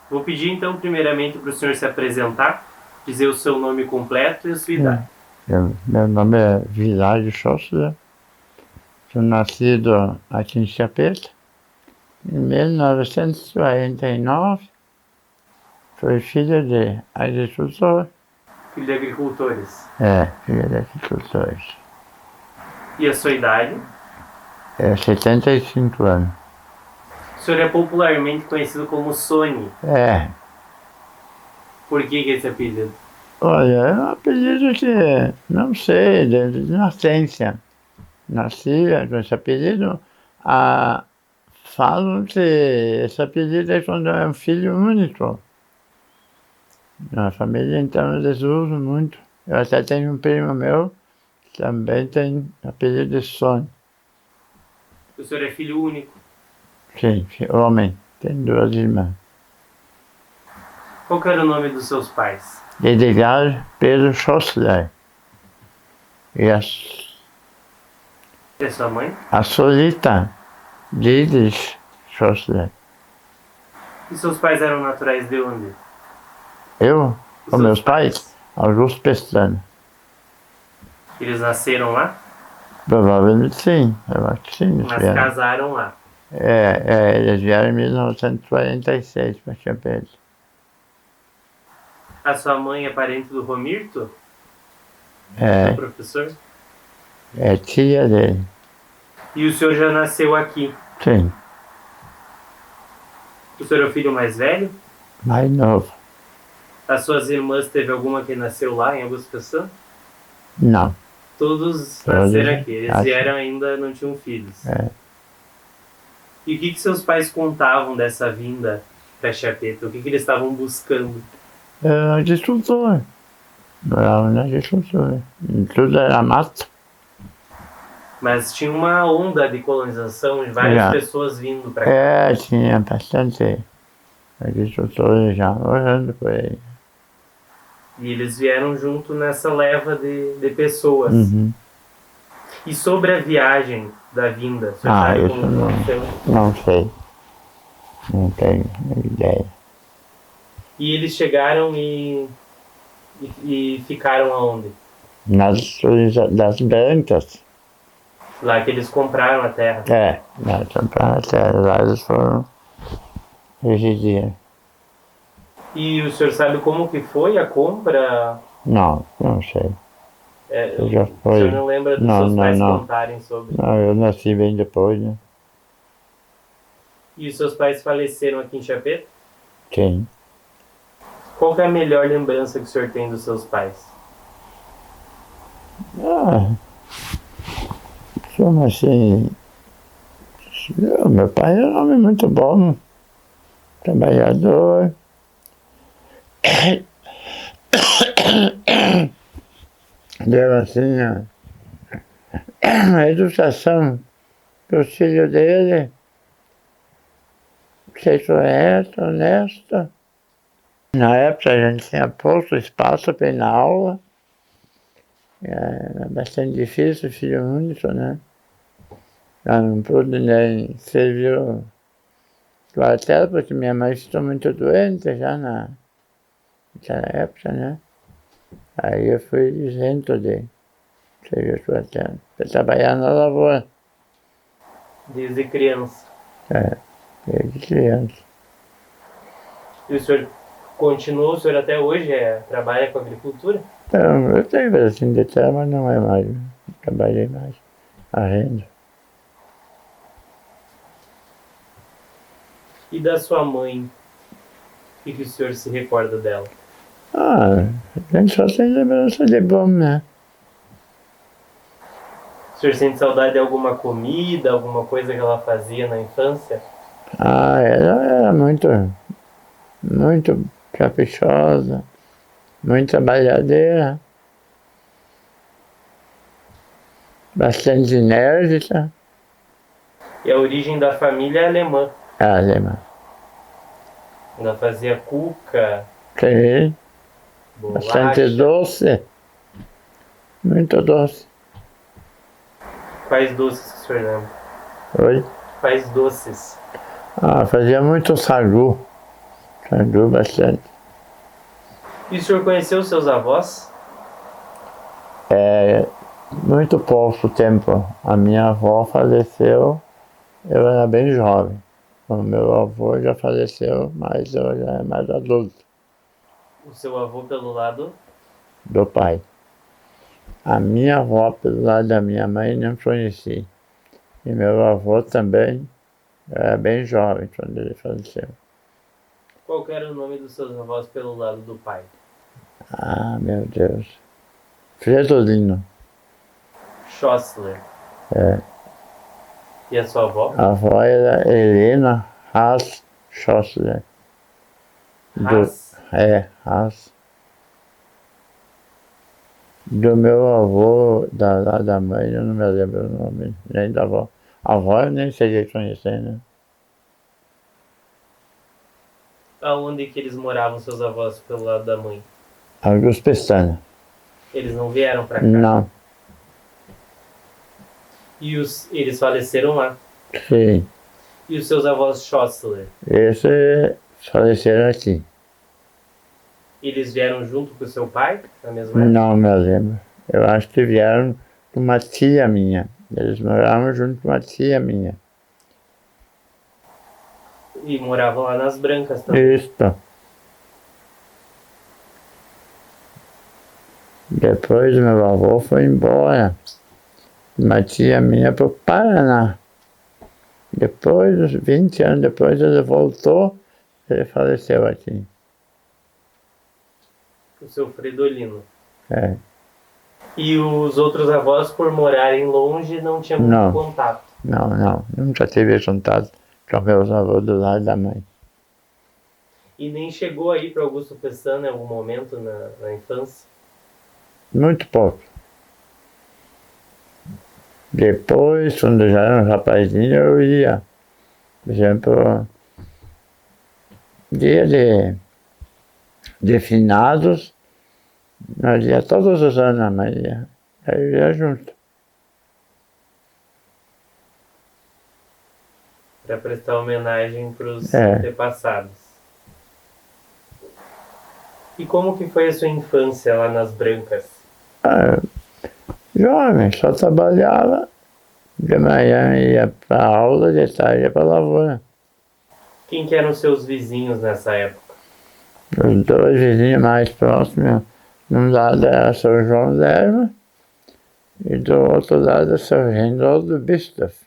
Vou pedir então primeiramente para o senhor se apresentar, dizer o seu nome completo e a sua idade. Meu nome é Világio Schossler, sou nascido aqui em Chapeta, em 1949, fui filho de agricultor. Filho de agricultores. Filho de agricultores. E a sua idade? 75 anos. O senhor é popularmente conhecido como Sony. Por que esse apelido? Olha, é um apelido que, não sei, de nascença. Nasci com esse apelido. Falam que esse apelido é quando é um filho único. Na família, então, eles usam muito. Eu até tenho um primo meu que também tem apelido de Sônia. O senhor é filho único? Sim, homem. Tem 2 irmãs. Qual que era o nome dos seus pais? Edgar Pedro Schossler. E a sua mãe? A Solita Dietrich Schossler. E seus pais eram naturais de onde? Eu? Com meus pais? Augusto Pestana. Eles nasceram lá? Provavelmente sim, eu acho que sim. Mas casaram lá? Eles vieram em 1946 para Chapeta. A sua mãe é parente do Romirto? O professor? É tia dele. E o senhor já nasceu aqui? Sim. O senhor é o filho mais velho? Mais novo. As suas irmãs, teve alguma que nasceu lá em Augusto Pestana? Não. Todos nasceram aqui, eles vieram ainda, não tinham filhos. E o que seus pais contavam dessa vinda para Chapeta? O que eles estavam buscando? Agricultor. Moravam na agricultura. Tudo era mato. Mas tinha uma onda de colonização, de várias pessoas vindo para cá. Tinha bastante agricultores já morando por aí. E eles vieram junto nessa leva de pessoas. Uhum. E sobre a viagem da vinda? Você sabe como aconteceu? Não sei. Não tenho ideia. E eles chegaram e ficaram aonde? Das Brancas. Lá que eles compraram a terra. Lá compraram a terra. Lá eles foram residir. E o senhor sabe como que foi a compra? Não sei. O senhor não lembra dos seus pais contarem sobre? Não, eu nasci bem depois, né? E os seus pais faleceram aqui em Chapeta? Sim. Qual que é a melhor lembrança que o senhor tem dos seus pais? Assim, meu pai era um homem muito bom, trabalhador. Deu assim a educação para os filhos dele, ser correto, honesto. Na época a gente tinha pouco espaço para ir na aula. Era bastante difícil, filho único, né? Eu não pude nem servir o quartel, porque minha mãe ficou muito doente já naquela época, né? Aí eu fui isento de servir o quartel, para trabalhar na lavoura. Desde criança? Desde criança. E o senhor continua, o senhor até hoje trabalha com agricultura? Então, eu tenho pedacinho de terra, mas não é mais, não trabalhei mais, a renda. E da sua mãe, o que o senhor se recorda dela? A gente só tem lembrança de bom, né? O senhor sente saudade de alguma comida, alguma coisa que ela fazia na infância? Ela era muito caprichosa, muito trabalhadeira. bastante enérgica. E a origem da família é alemã. É alemã. Ela fazia cuca, Sim, bastante bolacha. doce. Muito doce. Quais doces que o senhor lembra? Oi? Quais doces? Fazia muito sagu. Sagu bastante. E o senhor conheceu os seus avós? Muito pouco tempo. A minha avó faleceu, eu era bem jovem. O meu avô já faleceu, mas eu já era mais adulto, O seu avô pelo lado? do pai. A minha avó, pelo lado da minha mãe, não conheci. E meu avô também era bem jovem quando ele faleceu. Qual que era o nome dos seus avós pelo lado do pai? Meu Deus. Fredolino. Schossler. É. E a sua avó? A avó era Helena Haas Schossler. Haas. Haas. Do meu avô, lá da mãe, eu não me lembro o nome, nem da avó. A avó eu nem cheguei a conhecer, né? Aonde que eles moravam, seus avós, pelo lado da mãe? Augusto Pestana. Eles não vieram pra cá? Não, E eles faleceram lá? sim. E os seus avós Schossler? Esse faleceram aqui. Eles vieram junto com o seu pai, na mesma época? Não me lembro. Eu acho que vieram com uma tia minha. Eles moravam junto com uma tia minha. E moravam lá nas Brancas também? Isso. Depois meu avô foi embora. Uma tia minha para o Paraná. Depois, 20 anos depois, ele voltou, ele faleceu aqui. O seu Fredolino. É. E os outros avós, por morarem longe, não tinham muito contato? Não. Nunca tive contato com meus avós do lado da mãe. E nem chegou aí para Augusto Pestana em algum momento na infância? Muito pouco. Depois, quando eu já era um rapazinho, eu ia. Por exemplo, dia de finados, nós ia todos os anos, a mãe ia. Aí eu ia junto. Para prestar homenagem para os É. antepassados. E como que foi a sua infância lá nas Brancas? Jovem, só trabalhava. De manhã ia para aula, de tarde ia para a lavoura. Quem que eram os seus vizinhos nessa época? Os dois vizinhos mais próximos, de um lado era São João d'Erva e do outro lado São Reinaldo Bischoff.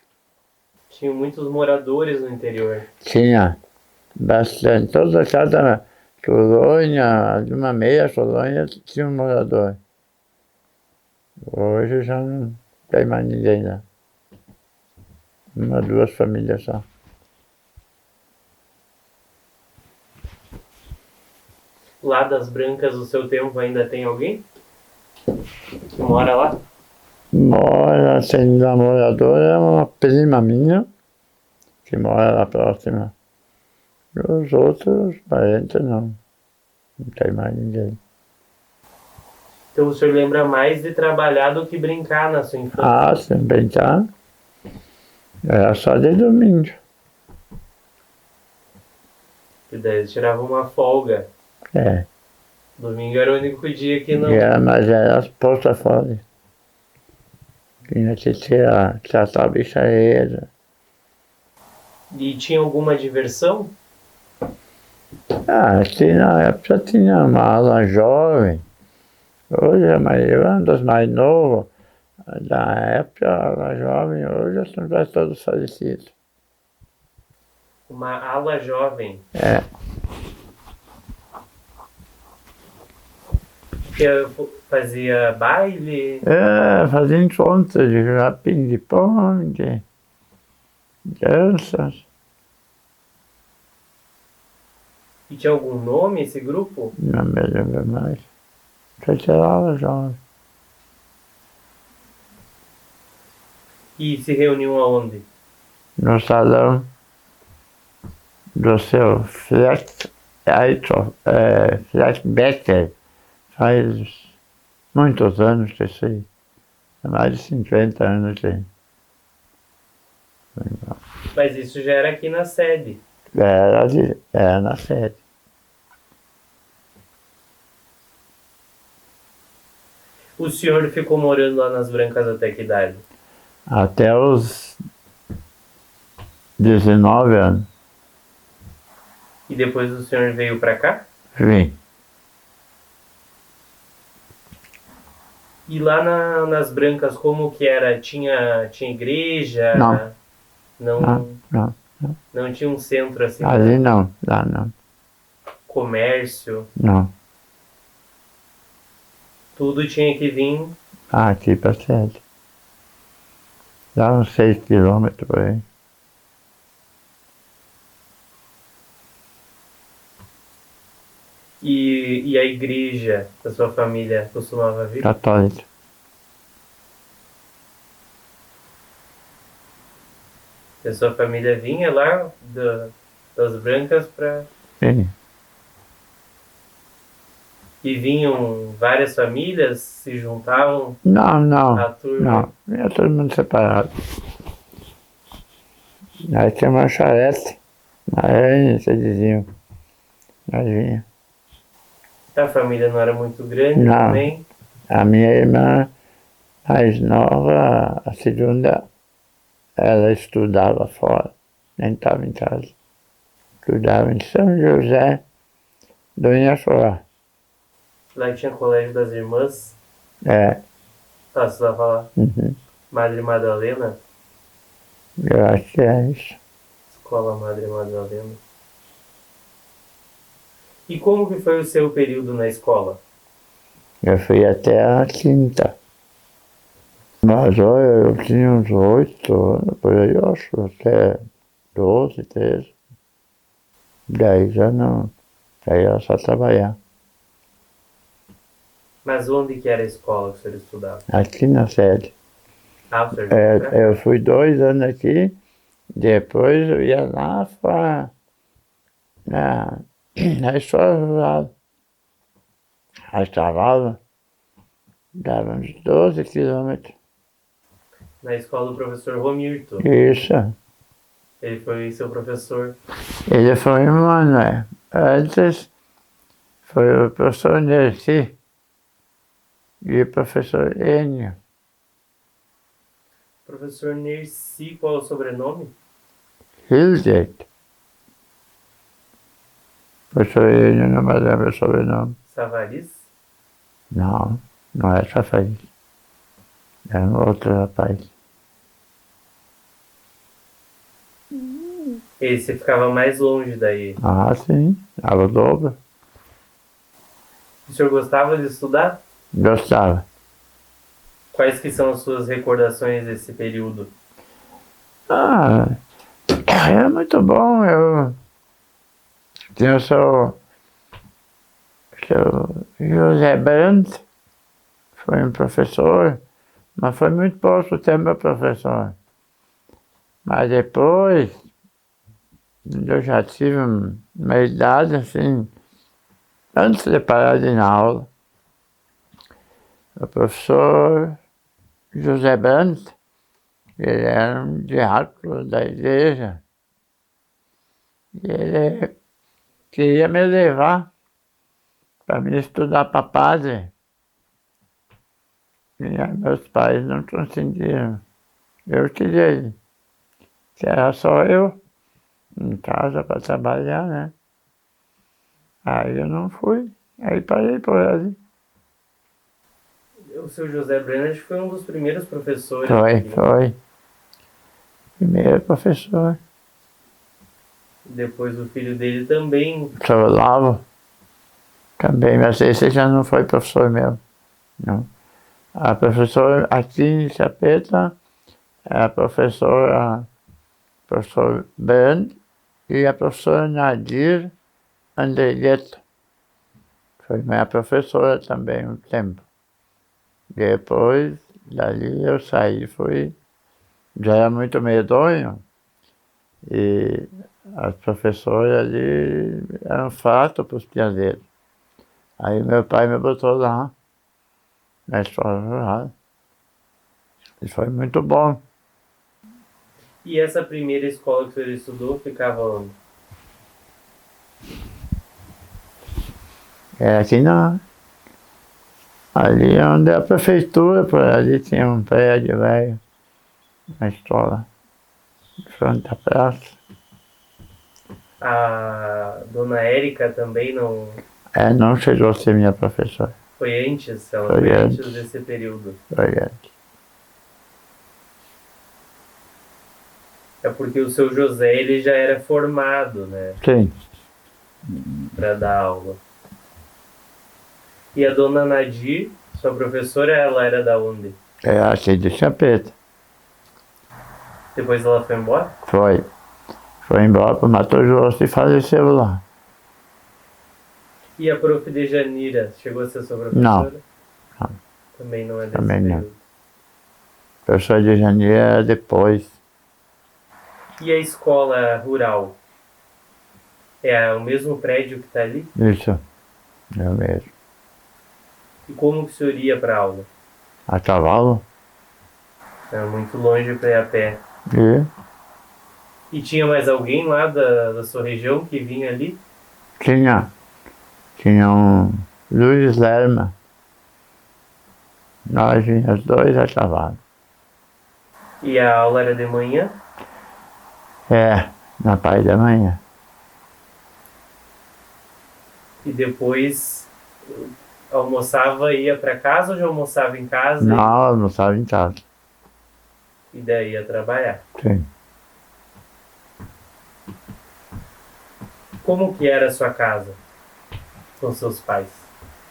Tinham muitos moradores no interior. Tinha bastante, toda cada colônia, de uma meia colônia, tinha um morador. Hoje já não tem mais ninguém lá. Uma, duas famílias só. Lá das Brancas, o seu tempo ainda tem alguém que mora lá? Mora, sem namorador, é uma prima minha, que mora lá próxima. E os outros parentes não. Não tem mais ninguém. Então o senhor lembra mais de trabalhar do que brincar na sua infância? Sim, brincar. Era só de domingo. E daí eles tiravam uma folga. É. Domingo era o único dia que não... Mas era posta fora. Tinha que tratar a bichareira. E tinha alguma diversão? Aqui na época tinha uma ala jovem. Hoje eu era um dos mais novos. Da época, a ala jovem, hoje são quase todos falecidos. Uma ala jovem. É. Que fazia baile? Fazia encontros de jogar ping-pong, danças. E tinha algum nome esse grupo? Não me lembro mais. Só que era ala jovem. E se reuniam aonde? No salão do seu Becker. Faz muitos anos que sei. Mais de 50 anos aí. Mas isso já era aqui na sede. Era na sede. O senhor ficou morando lá nas Brancas até que idade? Até os 19 anos. E depois o senhor veio para cá? Vim. E lá nas Brancas, como que era? Tinha igreja? Não. Não, Não. não tinha um centro assim? Ali não. Lá não. Comércio? Não. Tudo tinha que vir. Aqui pra sede. Dá uns 6 quilômetros por aí. E a igreja da sua família costumava vir? Católico. E a sua família vinha lá das Brancas para... Sim. E vinham várias famílias, se juntavam Não. à turma? Não. Ia todo mundo separado. Aí tinha uma charrete. Aí vocês diziam. Aí vinha. A família não era muito grande Não. também? A minha irmã mais nova, a segunda, ela estudava fora, nem estava em casa. Estudava em São José do Inhaçorá. Lá tinha colégio das irmãs. É. Tá, você vai falar. Uhum. Madre Madalena? Eu acho que é isso. Escola Madre Madalena. E como que foi o seu período na escola? Eu fui até a quinta. Mas olha, eu tinha uns 8 anos, por aí eu acho, até 12, 13. Daí já não. Aí era só trabalhar. Mas onde que era a escola que o senhor estudava? Aqui na sede. Ah, o senhor veio pra cá? Eu fui 2 anos aqui, depois eu ia lá na escola rural. A cavalo dava uns 12 quilômetros. Na escola do professor Romirto. Isso. Ele foi seu professor. Ele foi um ano, Antes foi o professor Nerci e o professor Enio. Professor Nerci, qual é o sobrenome? Hildet. Professor Enio, não me lembro o sobrenome. Savariz? Não é Safari. Era um outro rapaz. Esse ficava mais longe daí. Ah, sim, era o dobro. O senhor gostava de estudar? Gostava. Quais que são as suas recordações desse período? Era muito bom. Eu tinha o seu José Brandt, foi um professor, mas foi muito pouco tempo meu professor. Mas depois, eu já tive uma idade assim, antes de parar de ir na aula, o professor José Brandt, ele era um diácono da igreja, e ele queria me levar para me estudar para padre. E aí meus pais não consentiram. Eu queria ir, que era só eu em casa para trabalhar, né? Aí eu não fui, aí parei por ali. O seu José Brenner foi um dos primeiros professores. Foi. Primeiro professor. Depois o filho dele também. Seu Olavo também, mas esse já não foi professor meu, não. A professora aqui em Chapeta é a professor Brand e a professora Nadir Andregueto. Foi minha professora também um tempo. Depois, dali eu saí, fui já era muito medonho e as professoras ali eram fato para os piazeiros. Aí meu pai me botou lá, na escola rural. E foi muito bom. E essa primeira escola que o senhor estudou ficava onde? É aqui ali onde é a prefeitura, por ali tinha um prédio velho, na escola, em frente da praça. A dona Érica também não... Não chegou a ser minha professora. Foi antes? Ela Foi foi antes. antes desse período. Foi antes. É porque o seu José, ele já era formado, né? Sim. Para dar aula. E a dona Nadir, sua professora, ela era da onde? É aqui de Chapeta. Depois ela foi embora? Foi. Foi embora para o Mato Grosso e faleceu lá. E a prof. Dejanira, chegou a ser sua professora? Não. Também não é desse Também não. período. A professora de janeiro era depois. E a escola rural? É o mesmo prédio que está ali? Isso. Eu mesmo. E como que o senhor ia para aula? A cavalo. É muito longe para ir a pé. E E tinha mais alguém lá da sua região que vinha ali? tinha um Luiz Lerma. Nós vinhamos dois a cavalo. E a aula era de manhã? Na parte da manhã. E depois almoçava e ia para casa ou já almoçava em casa? Não, almoçava em casa. E daí ia trabalhar. Sim. Como que era a sua casa com seus pais?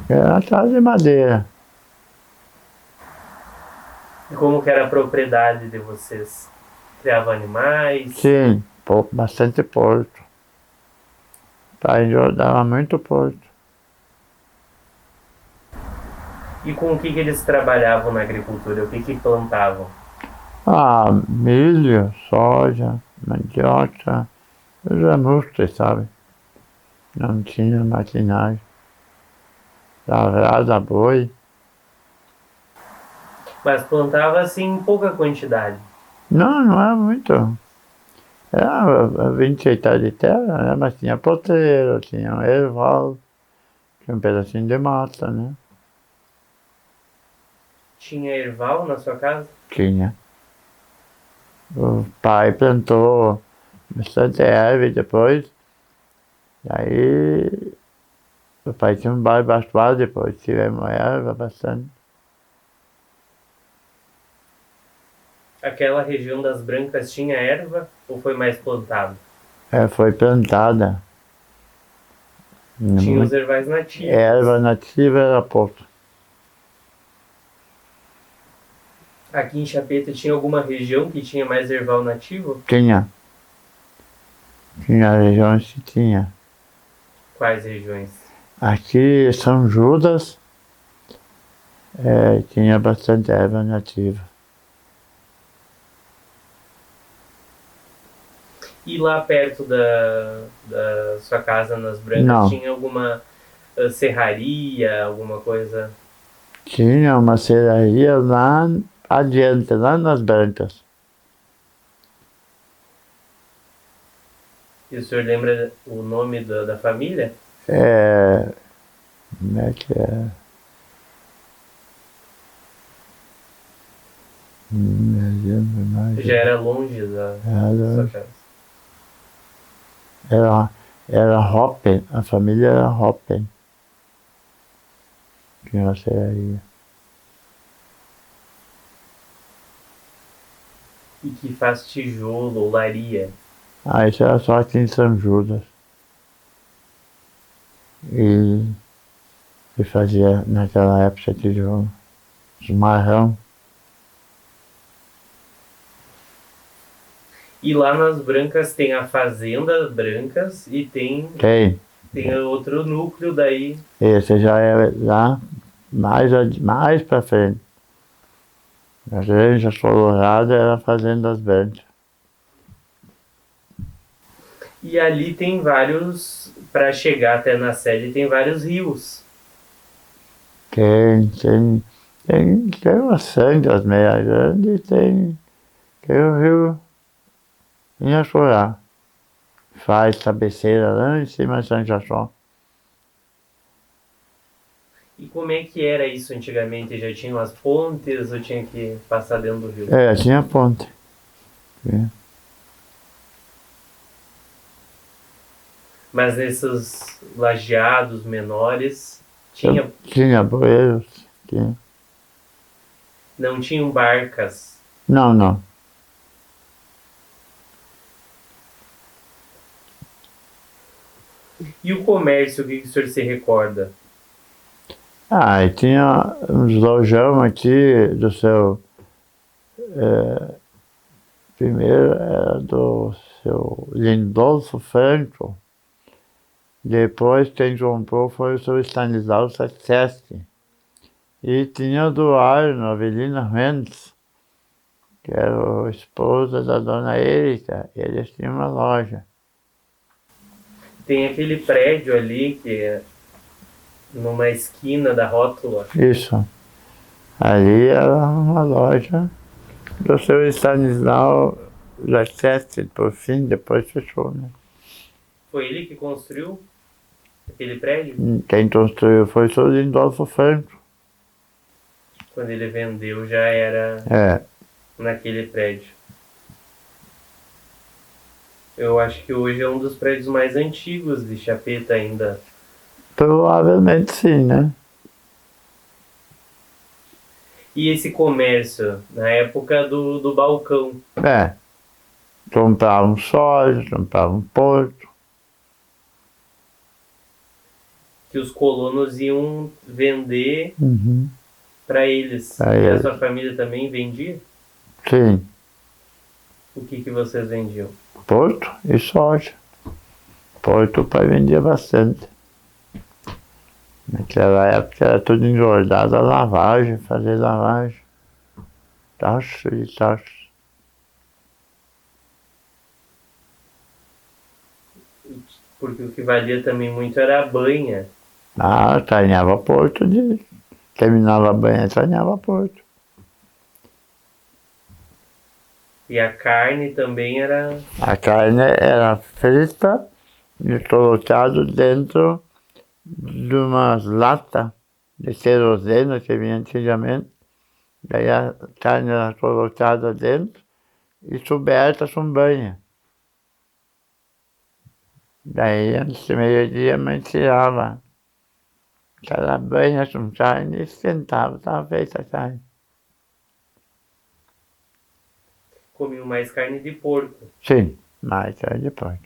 Era uma casa de madeira. E como que era a propriedade de vocês? Criavam animais? Sim, bastante porco. O pai dava muito porco. E com o que eles trabalhavam na agricultura? O que plantavam? Milho, soja, mandioca, coisa música, sabe? Não tinha maquinário. Lavrada, boi. Mas plantava assim em pouca quantidade. Não é muito. Era 20 hectares de terra, né? Mas tinha potreiro, tinha um erval, tinha um pedacinho de mata, né? Tinha erval na sua casa? Tinha. O pai plantou bastante erva e depois, aí o pai tinha um bairro bastante, depois tivemos erva bastante. Aquela região das Brancas tinha erva ou foi mais plantado? Foi plantada. Tinha os ervais nativos. Erva nativa era pouco. Aqui em Chapeta tinha alguma região que tinha mais erval nativo? Tinha. Tinha regiões que tinha. Quais regiões? Aqui São Judas tinha bastante erva nativa. E lá perto da sua casa nas Brancas Não. tinha alguma serraria, alguma coisa? Tinha uma serraria lá adiante, lá nas Brancas. E o senhor lembra o nome da família? Como é que é? Não me lembro mais. Já era longe da sua casa. Era Hoppen, a família era Hoppen. Tinha uma serraria. E que faz tijolo, olaria. Isso era só aqui em São Judas. E fazia naquela época tijolo. Os marrão. E lá nas Brancas tem a Fazenda Brancas e tem outro núcleo daí. Esse já é lá mais pra frente. Laranja colorada era Fazendas Verdes. E ali tem vários, para chegar até na sede, tem vários rios. Tem bastante, as Meias Grandes, tem o rio Inhaçorá. Faz cabeceira lá em cima de São João. E como é que era isso antigamente? Já tinham as pontes ou tinha que passar dentro do rio? Tinha ponte. Tinha. Mas nesses lajeados menores, tinha, Tinha bueiros, tinha. não tinham barcas. Não. E o comércio, o que o senhor se recorda? E tinha uns lojão aqui do seu... primeiro era do seu Lindolfo Franco. Depois quem comprou foi o seu Stanislau Sassetti. E tinha do Arno, Avelina Mendes, que era a esposa da dona Erika. Eles tinham uma loja. Tem aquele prédio ali que é numa esquina da rótula. Isso. Ali era uma loja do seu Stanislau Sassetti, por fim, depois fechou, né? Foi ele que construiu aquele prédio? Quem construiu foi o seu Lindolfo Franco. Quando ele vendeu já era naquele prédio. Eu acho que hoje é um dos prédios mais antigos de Chapeta ainda. Provavelmente sim, né? E esse comércio, na época do balcão? Compravam soja, compravam porco. Que os colonos iam vender para eles. Pra E eles. a sua família também vendia? Sim, O que vocês vendiam? porco e soja. Porco o pai vendia bastante. Naquela época era tudo engordado a lavagem, fazer lavagem. Tacho e tacho. Porque o que valia também muito era a banha. Treinava porco, terminava a banha, treinava porco. E a carne também era... A carne era frita e colocado dentro de umas latas de querosene que vinha antigamente. Daí a carne era colocada dentro e coberta com banha. Daí, antes do meio-dia, a mãe tirava aquela banha com carne e esquentava, estava feita a carne. Comiam mais carne de porco. Sim, mais carne de porco.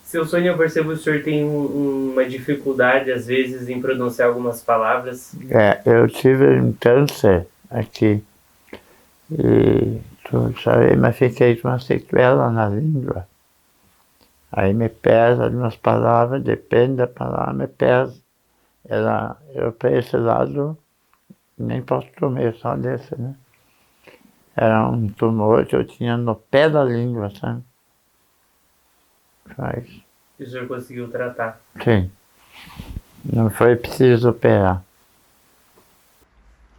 Seu Sônia, eu percebo que o senhor tem uma dificuldade, às vezes, em pronunciar algumas palavras. Eu tive um câncer aqui e mas fiquei com uma sequela na língua. Aí me pesa algumas palavras, depende da palavra, me pesa. Eu para esse lado nem posso comer só desse, né? Era um tumor que eu tinha no pé da língua, sabe? E o senhor conseguiu tratar? Sim. Não foi preciso operar.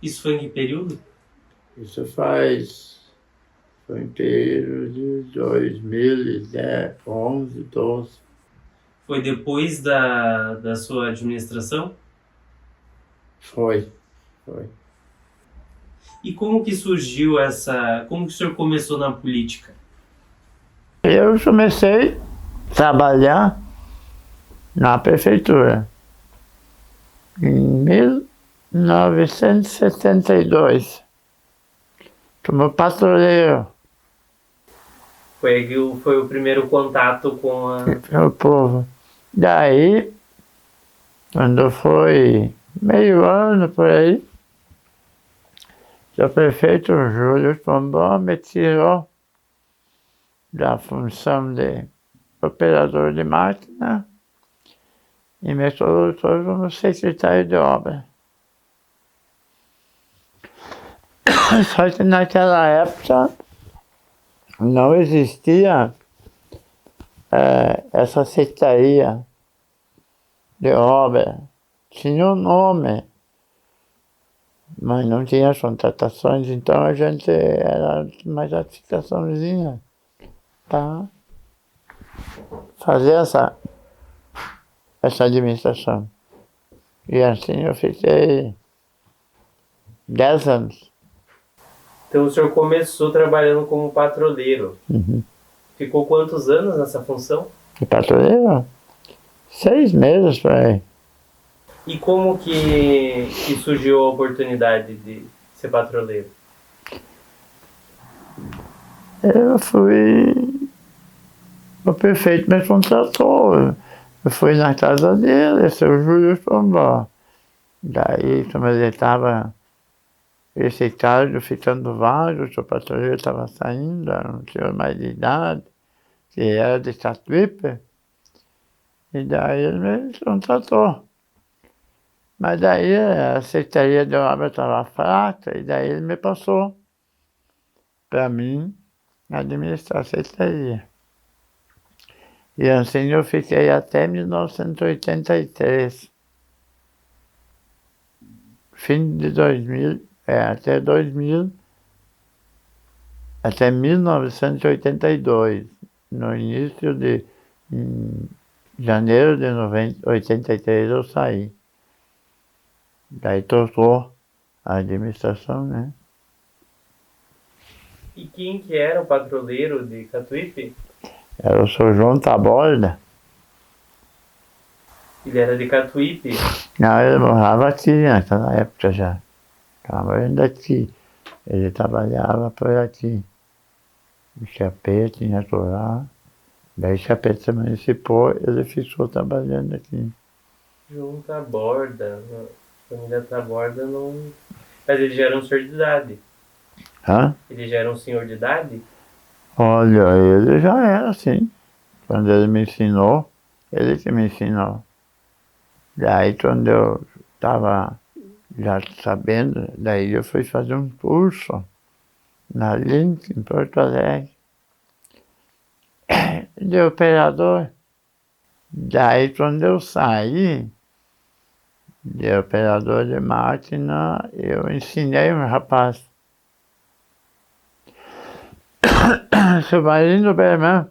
Isso foi em que período? Isso foi em período de 2010, 11, 12. Foi depois da sua administração? Foi. E como que surgiu como que o senhor começou na política? Eu comecei a trabalhar na prefeitura em 1972, como patrulheiro. Foi o primeiro contato com o povo. Daí, quando foi meio ano por aí, o prefeito Júlio Tombó me tirou da função de operador de máquina e me colocou como secretário de obra. Só que naquela época não existia essa secretaria de obra. Tinha um nome, mas não tinha as contratações, então a gente era mais a licitaçãozinha para fazer essa administração. E assim eu fiquei 10 anos. Então o senhor começou trabalhando como patrulheiro. Uhum. Ficou quantos anos nessa função? De patrulheiro? 6 meses por aí. E como que surgiu a oportunidade de ser patrulheiro? O prefeito me contratou. Eu fui na casa dele, seu Júlio Tombó. Daí, como ele estava esse caso ficando vários, o patrulheiro estava saindo, era um senhor mais de idade, que era de Catuípe, e daí ele me contratou. Mas daí a Secretaria de Obra estava fraca, e daí ele me passou para mim administrar a Secretaria. E assim eu fiquei até 1983. Fim de 2000, até 1982. No início de janeiro de 83 eu saí. Daí trocou a administração, né? E quem que era o patrulheiro de Catuípe? Era o seu João Taborda. Ele era de Catuípe? Não, ele morava aqui naquela época já. Estava morando aqui. Ele trabalhava por aqui. O Chapete, natural. Daí Chapete se emancipou, ele ficou trabalhando aqui. João Taborda. A família Taborda não... Mas ele já era um senhor de idade. Hã? Ele já era um senhor de idade? Olha, ele já era assim. Quando ele me ensinou, ele que me ensinou. Daí quando eu estava já sabendo, daí eu fui fazer um curso na Link, em Porto Alegre, de operador. Daí quando eu saí de operador de máquina, eu ensinei um rapaz, Silvarino Berman,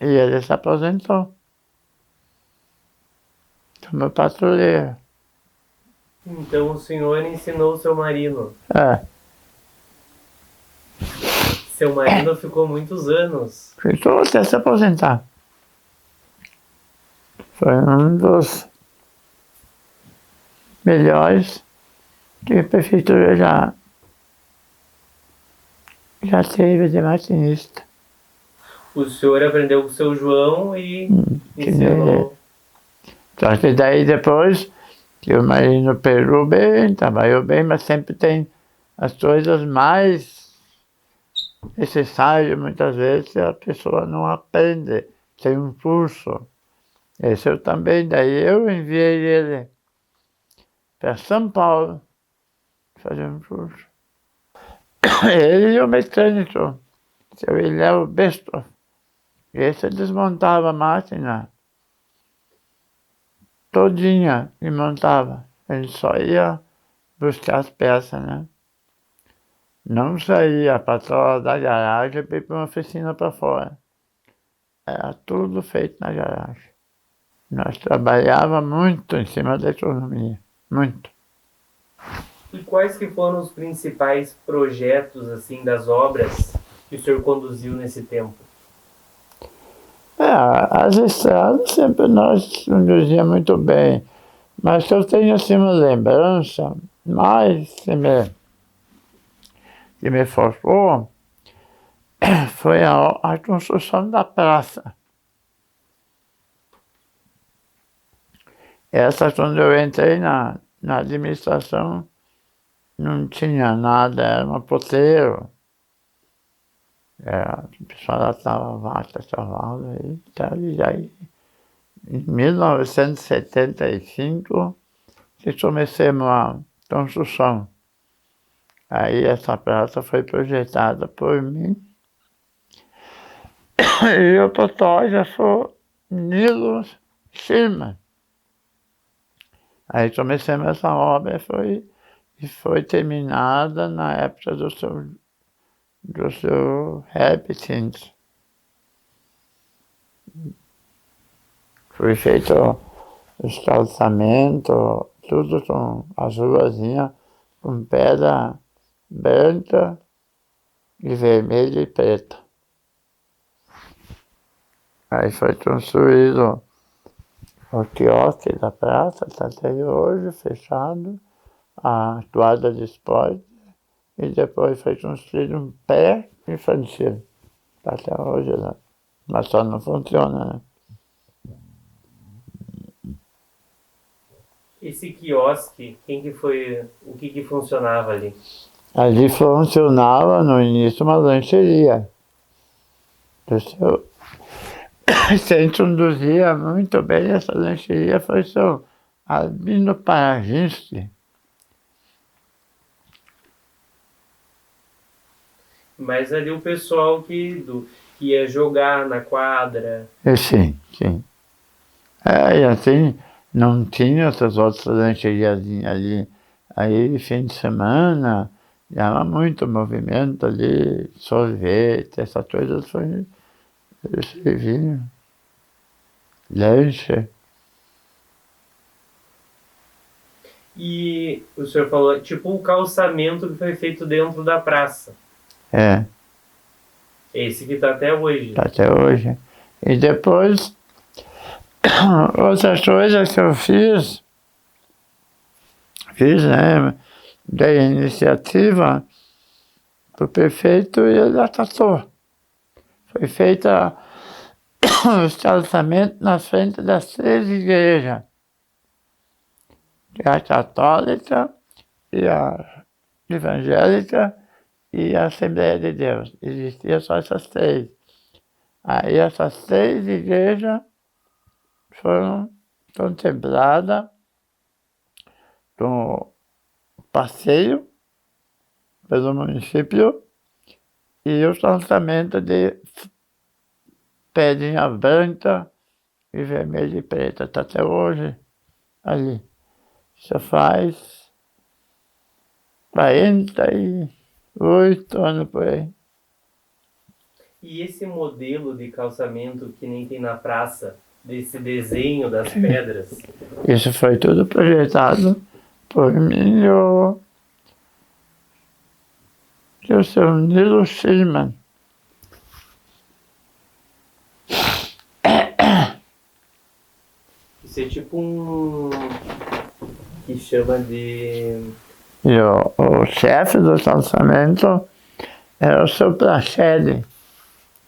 e ele se aposentou como patrulheiro. Então o senhor ensinou o seu marido. Seu marido ficou muitos anos. Ficou até se aposentar. Foi um dos melhores que a prefeitura já teve de maquinista. O senhor aprendeu com o seu João e ensinou. Só que daí depois que o marido pegou bem, trabalhou bem, mas sempre tem as coisas mais necessárias, muitas vezes a pessoa não aprende, tem um curso. Esse eu também, daí eu enviei ele para São Paulo fazer um curso. Ele e o mecânico, seu Ilhéu Besto. Esse desmontava a máquina todinha e montava. Ele só ia buscar as peças, né? Não saía para trás da garagem e ir para uma oficina para fora. Era tudo feito na garagem. Nós trabalhávamos muito em cima da economia, muito. E quais que foram os principais projetos, assim, das obras que o senhor conduziu nesse tempo? As estradas sempre nós conduzíamos muito bem, mas eu tenho assim uma lembrança mais que me forçou foi a construção da praça. Essa, quando eu entrei na administração, não tinha nada, era uma poteiro. O pessoal estava vaca, cavalo e tal, e aí, em 1975, que começamos a construção. Aí essa praça foi projetada por mim. E o fotógrafo sou Nilo Schirmer. Aí começamos essa obra e foi terminada na época do seu Herbert. Foi feito os calçamentos, tudo com as ruazinhas, com pedra branca e vermelha e preta. Aí foi construído o quiosque da praça, está até hoje fechado, a quadra de esporte, e depois foi construído um pré-infantil. Está até hoje lá. Mas só não funciona, né? Esse quiosque, o que funcionava ali? Ali funcionava no início uma lancheria. O Quem conduzia muito bem essa lancheria foi o seu Albino Paraginski. Mas ali o pessoal que ia jogar na quadra. Sim, sim. E assim, não tinha essas outras lancherias ali. Aí, fim de semana, dava muito movimento ali, sorvete, essas coisas foi servindo. Lanche. E o senhor falou, tipo o calçamento que foi feito dentro da praça. É. Esse que está até hoje. Tá até hoje. E depois, outras coisas que eu fiz, né? Dei iniciativa para o prefeito e ele acatou. Foi feita os calçamentos na frente das 3 igrejas. A católica, e a evangélica e a Assembleia de Deus. Existiam só essas 3. Aí essas 3 igrejas foram contempladas com passeio pelo município e o lançamento de pedrinha branca e vermelha e preta. Está até hoje ali. Já faz 48 anos por aí. E esse modelo de calçamento que nem tem na praça, desse desenho das pedras? Isso foi tudo projetado por mim e o seu Nilo Schirmer. Isso é tipo que chama de... E o chefe do calçamento era o seu Praxedes,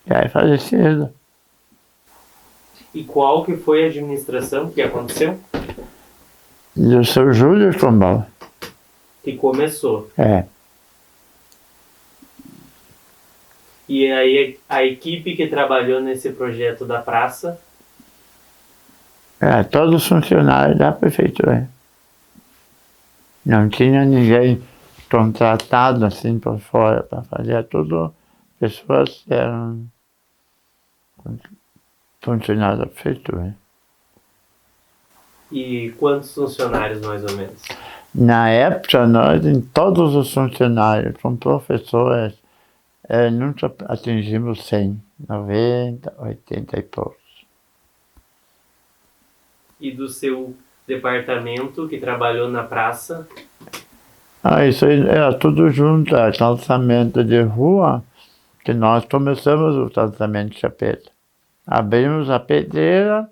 que é falecido. E qual que foi a administração que aconteceu? E o seu Júlio Tombal. Que começou. É. E aí a equipe que trabalhou nesse projeto da praça? Todos funcionários da prefeitura. Não tinha ninguém contratado assim por fora para fazer, tudo pessoas que eram funcionários da prefeitura. E quantos funcionários mais ou menos? Na época, nós, em todos os funcionários, com professores, nunca atingimos 100, 90, 80 e poucos. E do seu departamento que trabalhou na praça? Isso aí era tudo junto, calçamento de rua, que nós começamos o calçamento de chapeta. Abrimos a pedreira,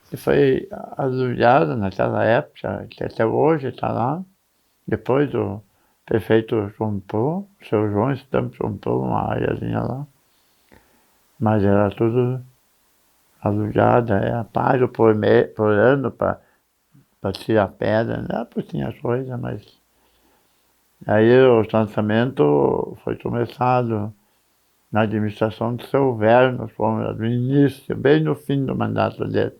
que foi alugada naquela época, que até hoje está lá. Depois o prefeito comprou, o seu João Stamp comprou uma áreazinha lá. Mas era tudo alugado, era pago por ano para tirar pedra, não era tinha coisa, mas... Aí o lançamento foi começado na administração do seu Verno, no início, bem no fim do mandato dele.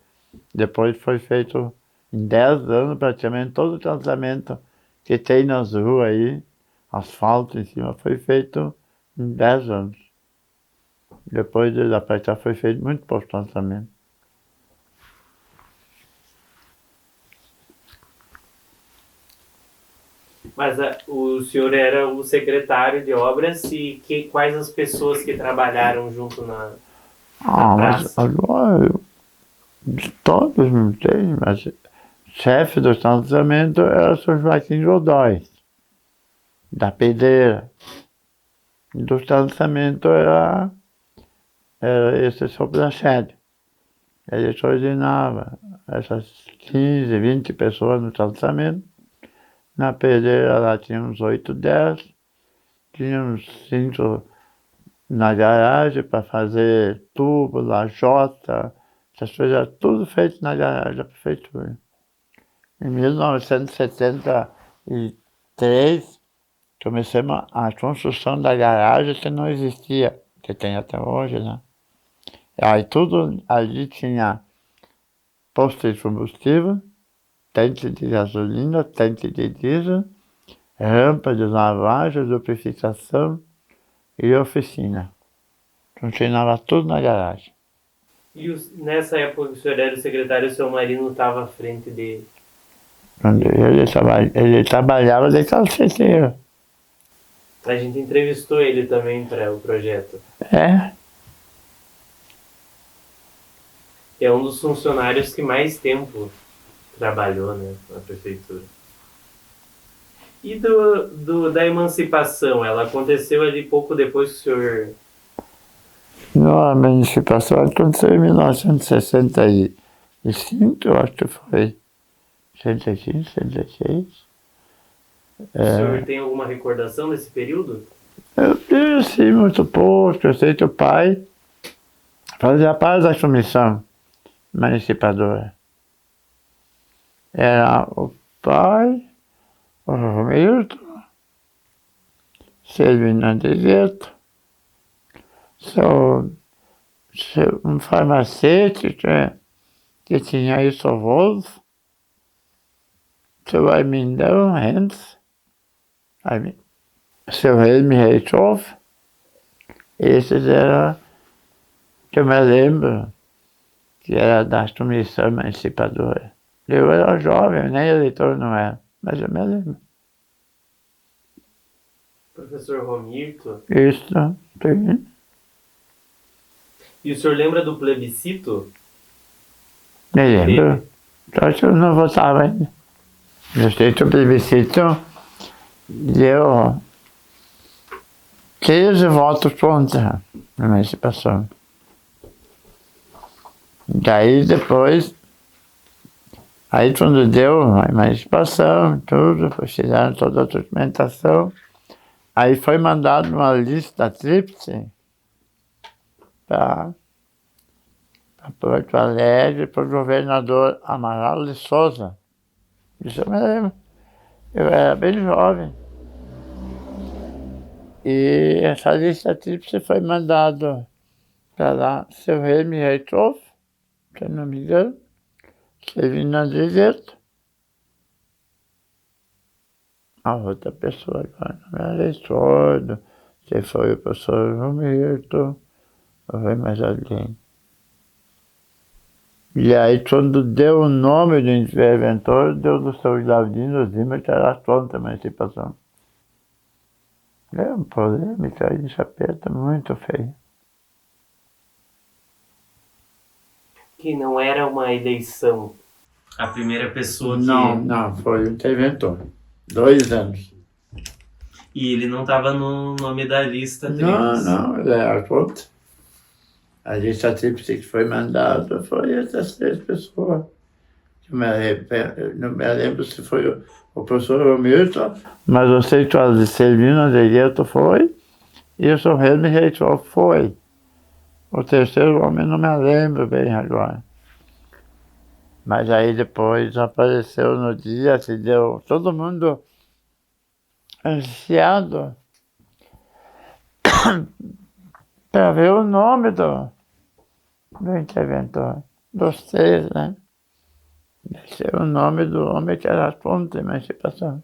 Depois foi feito em 10 anos praticamente todo o lançamento que tem nas ruas aí, asfalto em cima foi feito em 10 anos. Depois de lá para cá foi feito muito pouco lançamento. Mas o senhor era o secretário de obras e quais as pessoas que trabalharam junto na Mas praça? agora, de todos não tem, mas chefe do lançamento era o Sr. Joaquim Godoy, da pedreira. Do lançamento era esse sobrancelho. Ele coordenava essas 15, 20 pessoas no lançamento. Na pedreira lá tinha uns 8, 10. Tinha uns 5 na garagem para fazer tubo, lajota, essas coisas, tudo feito na garagem da prefeitura. Em 1973, começamos a construção da garagem que não existia, que tem até hoje, né? Aí tudo ali tinha posto de combustível, tanque de gasolina, tanque de diesel, rampa de lavagem, lubrificação e oficina. Funcionava tudo na garagem. E nessa época que o senhor era o secretário, o seu marido estava à frente dele? Quando ele trabalhava de calceteiro. A gente entrevistou ele também para o projeto. É. É um dos funcionários que mais tempo trabalhou, né, na prefeitura. E da emancipação, ela aconteceu ali pouco depois que o senhor... Não, a emancipação aconteceu em 1965, eu acho que foi. 65, 66. O senhor tem alguma recordação desse período? Eu tenho, sim, muito pouco. Eu sei que o pai fazia parte da comissão emancipadora. Era o pai, o Romildo, Selvino Andrigueto, um farmacêutico que tinha isso Wolf, seu Armindão Hens, seu Helmi Reithoff. Esses eram, que eu me lembro, que era da comissão emancipadora. Eu era jovem, nem eleitor não era, mas eu me lembro. Professor Romildo. Isso, sim. E o senhor lembra do plebiscito? Me lembro. Só que eu não votava ainda. Eu sei que o plebiscito deu 15 votos contra a emancipação. Daí depois, aí quando deu a emancipação, tudo, fizeram toda a documentação, aí foi mandado uma lista tríplice para Porto Alegre, para o governador Amaral de Souza. Isso eu me lembro. Eu era bem jovem. E essa lista tríplice foi mandada para lá, seu Helmi Reithoff, se eu não me engano, Selvino Andrigueto, a outra pessoa agora não me recordo, se foi o professor Romildo, ou foi mais alguém. E aí, quando deu o nome do interventor, deu do seu Claudino Zimmer, que era contra a emancipação. É uma polêmica aí de chapeta muito feia. Que não era uma eleição. A primeira pessoa que... Não, foi o interventor. 2 anos. E ele não estava no nome da lista tríplice. Não, ele era contra. A lista tríplice que foi mandada foi essas 3 pessoas. Eu não me lembro se foi o professor Romildo, mas eu sei que o Selvino Andrigueto foi e o Sr. Helmi Reithoff foi. O terceiro homem não me lembro bem agora. Mas aí depois apareceu no dia que deu todo mundo ansiado para ver o nome do interventor, dos 3, né? Esse é o nome do homem que era contra a emancipação.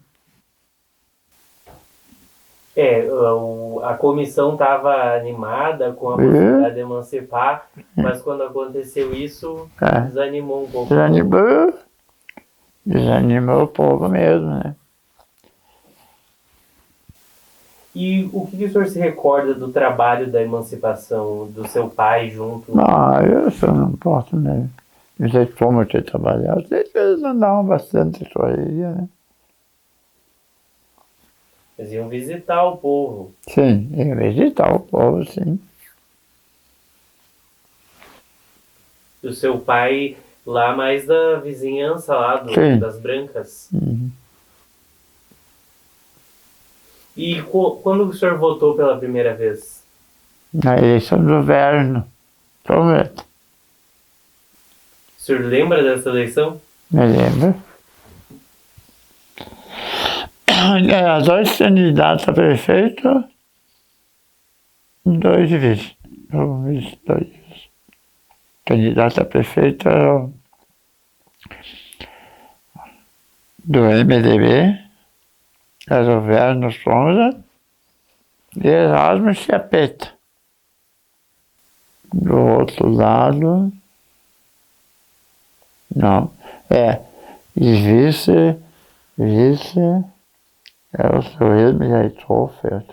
A comissão estava animada com a possibilidade de emancipar, mas quando aconteceu isso, desanimou um pouco. Desanimou o povo mesmo, né? E o que o senhor se recorda do trabalho da emancipação, do seu pai junto? Eu só não posso mesmo. Não sei como ter trabalhado. Sei que eles andavam bastante por aí, né? Eles iam visitar o povo. Sim, ia visitar o povo, sim. E o seu pai lá mais da vizinhança lá das Brancas. Uhum. E quando o senhor votou pela primeira vez? Na eleição do Verno. Prometo. O senhor lembra dessa eleição? Me lembro. Era 2 candidatos a prefeito, 2 vice. O vice, 2. Candidato a prefeito era do MDB, era o Verno Sonza e Erasmo Chiapeta. Do outro lado, não, e vice era o seu Edmund Troffert.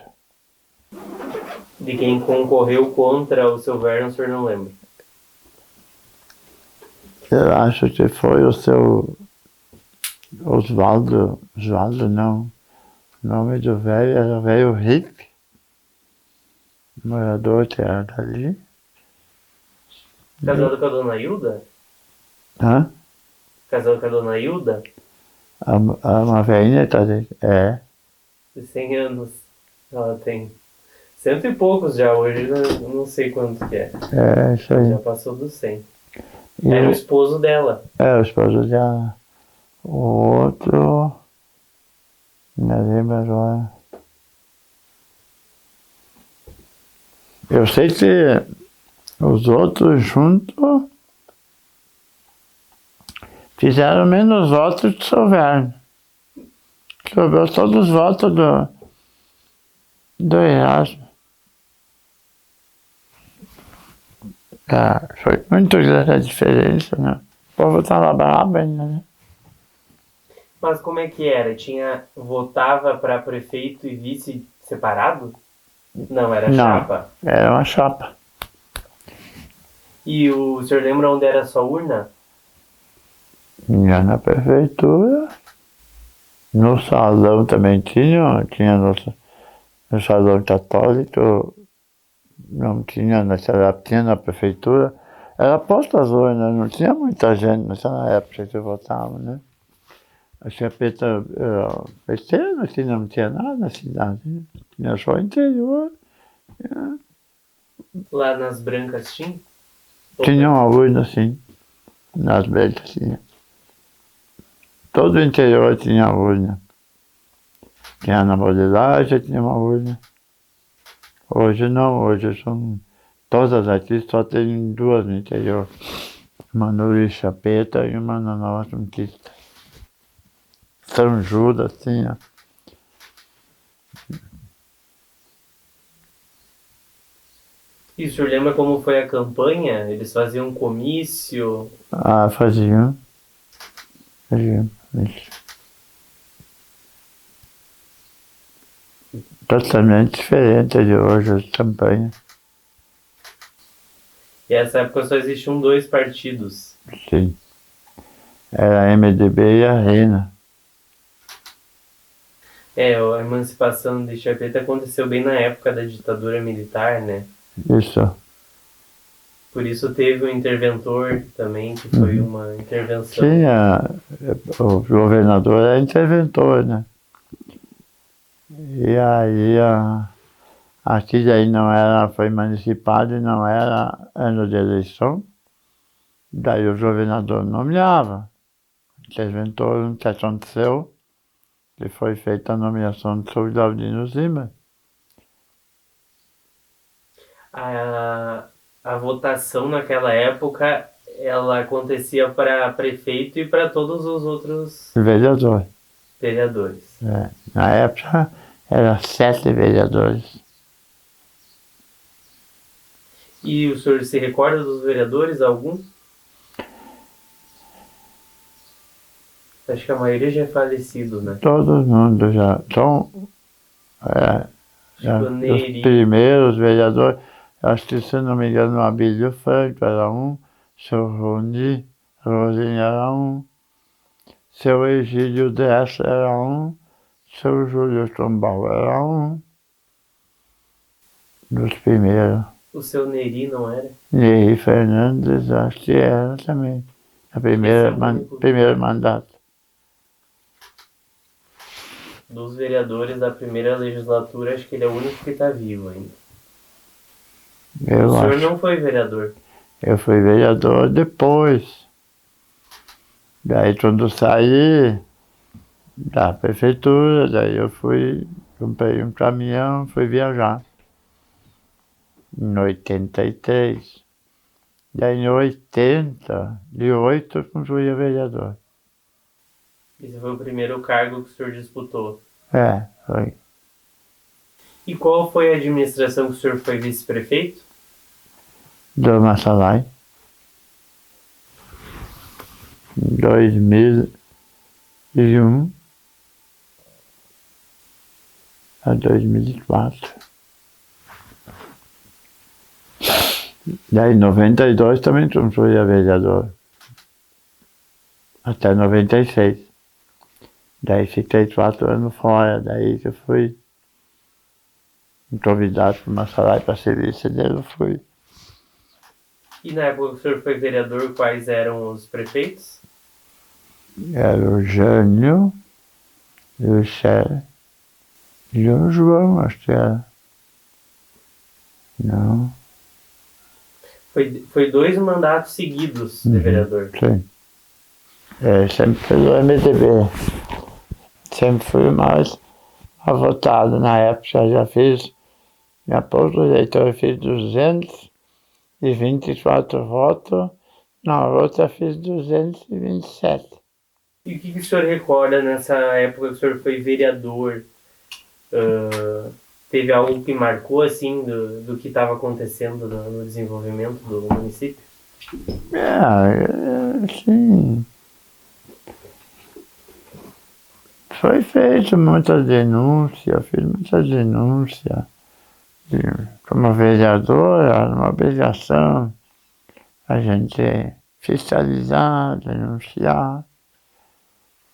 De quem concorreu contra o seu Verno, o senhor não lembra? Eu acho que foi o seu Oswaldo não. O nome do velho era o velho Rick, morador que era dali. Casado com a dona Hilda? Hã? Casado com a dona Hilda? Uma velhinha tá ali. De 100 anos. Ela tem 100 e poucos já, hoje eu não sei quanto que é. Isso aí. Já passou dos 100. Era o esposo dela. O esposo dela. O outro, não lembro agora. Eu sei que os outros juntos fizeram menos votos que o seu Verno. Sobrou todos os votos do Erasmo. Foi muito grande a diferença, né? O povo estava bravo ainda, né? Mas como é que era? Votava para prefeito e vice separado? Não, era chapa? Era uma chapa. E o senhor lembra onde era a sua urna? Ia na prefeitura. No salão também tinha no salão católico, não tinha naquela época, tinha na prefeitura. Era posto as urnas, não tinha muita gente naquela época que votava, né? A Chapeta era pequena, que não tinha nada na cidade, né? Tinha só o interior. Lá nas Brancas tinha? Tinha uma urna, sim, nas Brancas tinha. Todo o interior tinha urna. Tinha na modelagem, tinha uma urna. Hoje não, hoje são todas aqui, só tem 2 no interior. Uma no Chapeta e uma na Nova Conquista. São Judas tinha. E o senhor lembra como foi a campanha? Eles faziam um comício? Faziam. Isso. Totalmente diferente de hoje, as campanhas. E nessa época só existiam 2 partidos. Sim. Era a MDB e a RENA. A emancipação de Chapeta aconteceu bem na época da ditadura militar, né? Isso. Por isso teve um interventor também, que foi uma intervenção. O governador era interventor, né? E aí aqui daí foi municipado e não era ano de eleição. Daí o governador nomeava. Interventor, o que aconteceu, que foi feita a nomeação de Sr. Galdino Zimmer. A votação naquela época, ela acontecia para prefeito e para todos os outros Vereadores. vereadores. Na época Eram 7 vereadores. E o senhor se recorda dos vereadores, algum? Acho que a maioria já é falecido, né? Todo mundo já. Então, Tipo, os Neri, primeiros vereadores, acho que, se não me engano, o Abílio Franco era um, seu Roni, Rosinha era um, seu Egídio Dessa era um, seu Júlio Tombal era um, dos primeiros. o seu Neri não era? Neri Fernandes, acho que era também. A primeiro mandato. Dos vereadores da primeira legislatura, acho que ele é o único que está vivo ainda. Eu O senhor acho. não foi vereador. Eu fui vereador depois. Daí quando saí da prefeitura, daí eu comprei um caminhão, fui viajar. Em 83. Daí em 88 eu fui a vereador. Esse foi o primeiro cargo que o senhor disputou. Foi. E qual foi a administração que o senhor foi vice-prefeito? Do Massalai. Em 2001 a 2004. Daí em 92 também fui a vereador. Até 96. Daí fiquei 4 anos fora, daí que eu fui convidado para o Massalai para ser vice dele, eu fui. E na época que o senhor foi vereador, quais eram os prefeitos? Era o Jânio, e o Xé, e o João, acho que era. Não. Foi 2 mandatos seguidos de vereador. Sim. Sempre pelo MDB. Sempre fui mais votado na época. Já fiz, minha pouco eleitor, eu fiz 224 votos. Na outra fiz 227. E o que o senhor recorda nessa época que o senhor foi vereador? Teve algo que marcou, assim, do que estava acontecendo no desenvolvimento do município? Sim. Foi feito muita denúncia, fiz muita denúncia. E, como vereador, era uma obrigação a gente fiscalizar, denunciar.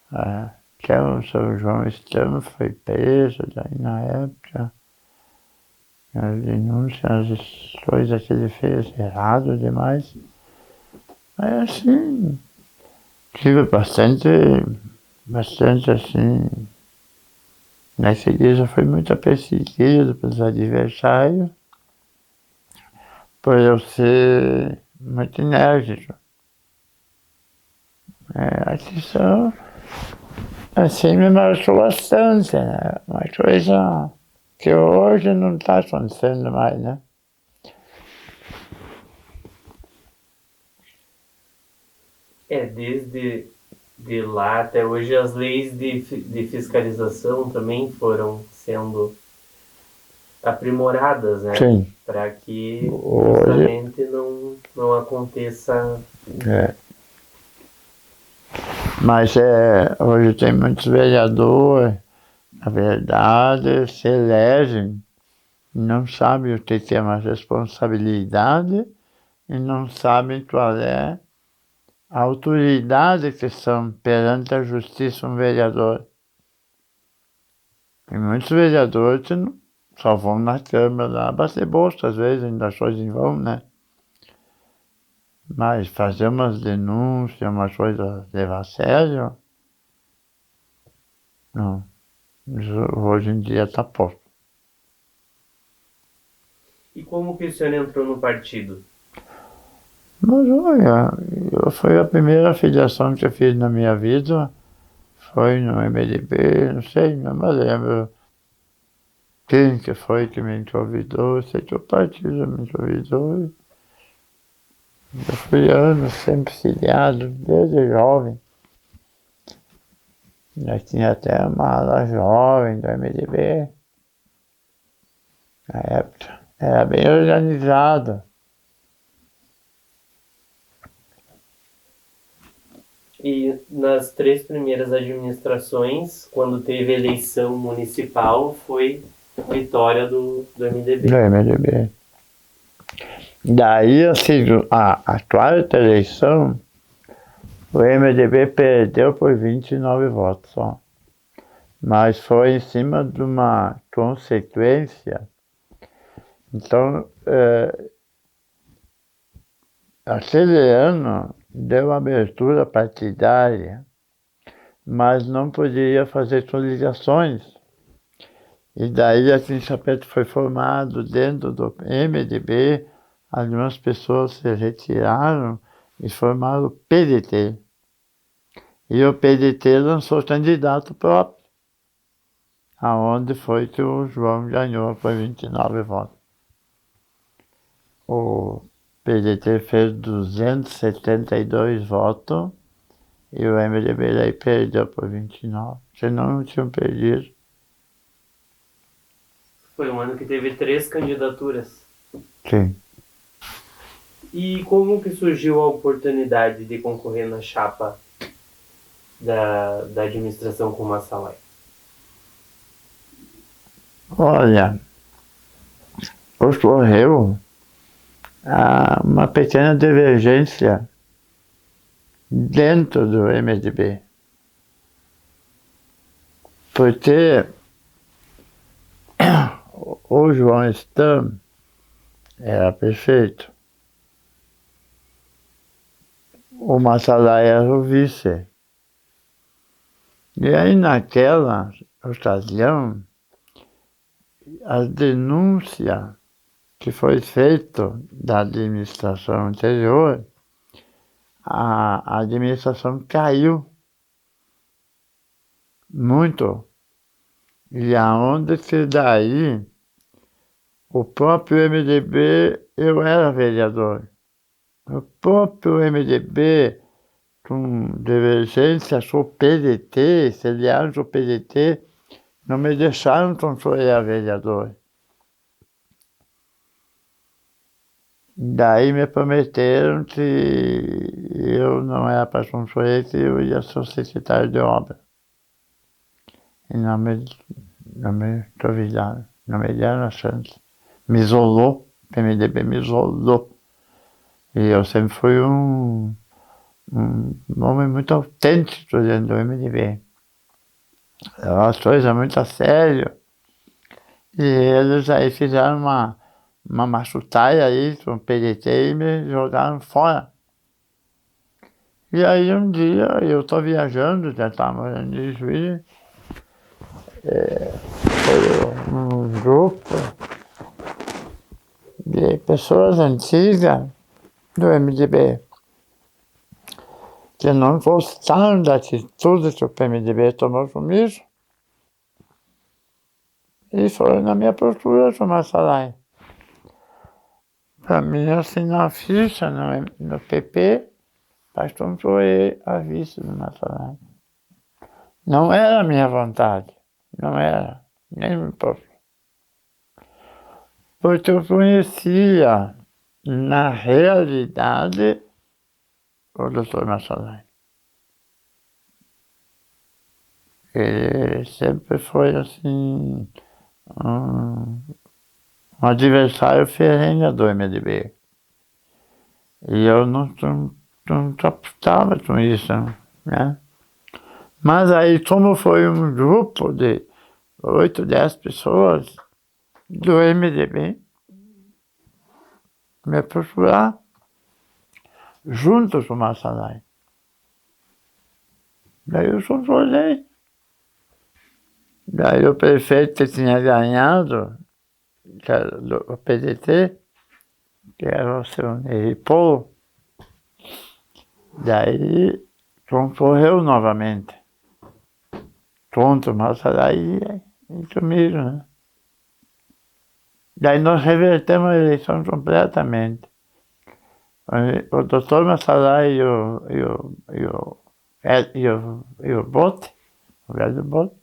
Até o São João Estamos foi preso daí na época. As denúncias, as coisas que ele fez errado demais. Mas assim, tive bastante assim, nessa igreja foi muito perseguido pelos adversários, por eu ser muito enérgico. Aqui só, assim me marcou bastante, né? Uma coisa que hoje não está acontecendo mais, né? Desde de lá até hoje as leis de fiscalização também foram sendo aprimoradas, né? Sim. Para que Hoje, justamente não aconteça. Mas hoje tem muitos vereadores, na verdade, se elegem, não sabem o que é uma responsabilidade e não sabem qual é a autoridade que são perante a justiça um vereador. E muitos vereadores só vão na Câmara lá bater bolsa, às vezes ainda coisas vão, né? Mas fazer umas denúncias, uma coisa levar a sério, não. Isso hoje em dia está pouco. E como que o senhor entrou no partido? Mas olha, foi a primeira filiação que eu fiz na minha vida, foi no MDB, não sei, não me lembro quem que foi que me convidou, sei que o partido me convidou. Eu fui anos sempre filiado, desde jovem. Já tinha até uma ala jovem do MDB. Na época era bem organizado. E nas 3 primeiras administrações, quando teve eleição municipal, foi vitória do MDB. Do MDB. Daí, assim, a quarta eleição, o MDB perdeu por 29 votos só. Mas foi em cima de uma consequência. Então, aquele ano deu abertura partidária, mas não podia fazer coligações. E daí a Sapete foi formado dentro do MDB, algumas pessoas se retiraram e formaram o PDT. E o PDT lançou candidato próprio, aonde foi que o João ganhou por 29 votos. O PDT fez 272 votos e o MDB daí perdeu por 29. Senão não tinham perdido. Foi um ano que teve 3 candidaturas. Sim. E como que surgiu a oportunidade de concorrer na chapa da administração com o Massalai? Olha, ocorreu uma pequena divergência dentro do MDB. Porque o João Stam era prefeito, o Massalai era o vice. E aí naquela ocasião, a denúncia que foi feita da administração anterior, a administração caiu muito. E aonde que daí, o próprio MDB, eu era vereador. O próprio MDB, com divergência, sou PDT, aliás, o PDT, não me deixaram concorrer a vereador. Daí me prometeram que eu não era para concorrer, que eu ia ser secretário de obra. E não me duvidaram, não me deram a chance. Me isolou, o MDB me isolou. E eu sempre fui um homem muito autêntico dentro do MDB. É uma coisa muito a sério. E eles aí fizeram uma machutaia aí com o PDT e me jogaram fora. E aí um dia eu estou viajando, já estava morando em Juiz, foi um grupo de pessoas antigas do MDB que não gostaram da atitude que o PMDB tomou comigo e foram na minha procura com o Massalai. Para mim assinar a ficha no PP para concorrer a vice do Massalai. Não era a minha vontade, não era, nem um pouco. Porque eu conhecia, na realidade, o Dr. Massalai. Ele sempre foi assim, um adversário ferrenho do MDB. E eu não captava com isso, né? Mas aí, como foi um grupo de 8, 10 pessoas do MDB me procurar junto com o Massalai. Daí eu controlei. Daí o prefeito que tinha ganhado, que era do PDT, que era o seu Neri Polo, daí concorreu novamente contra o Massalai e comigo, né? Daí nós revertemos a eleição completamente. O doutor Massalai e o Bote, o velho Bote,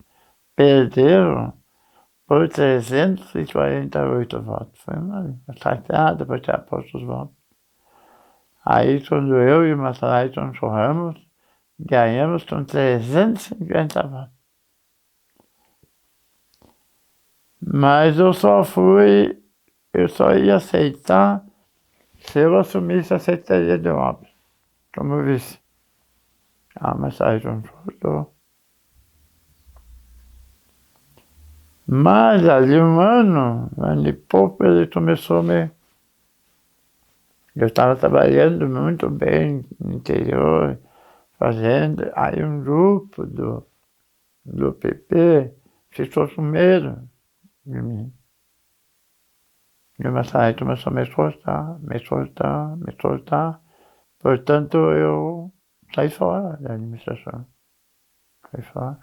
perderam por 348 votos. Foi uma carteada para tirar posto os votos. Aí, quando eu e o Massalaito nos forramos, ganhamos com 350 votos. Mas eu só ia aceitar se eu assumisse a Secretaria de Obras, como vice. Ah, mas aí não voltou. Mas ali um ano e pouco, ele começou a me... Eu estava trabalhando muito bem no interior, fazendo. Aí um grupo do PP ficou com medo de mim. E o Massaí começou a me soltar. Portanto, eu saí fora da administração. Saí fora.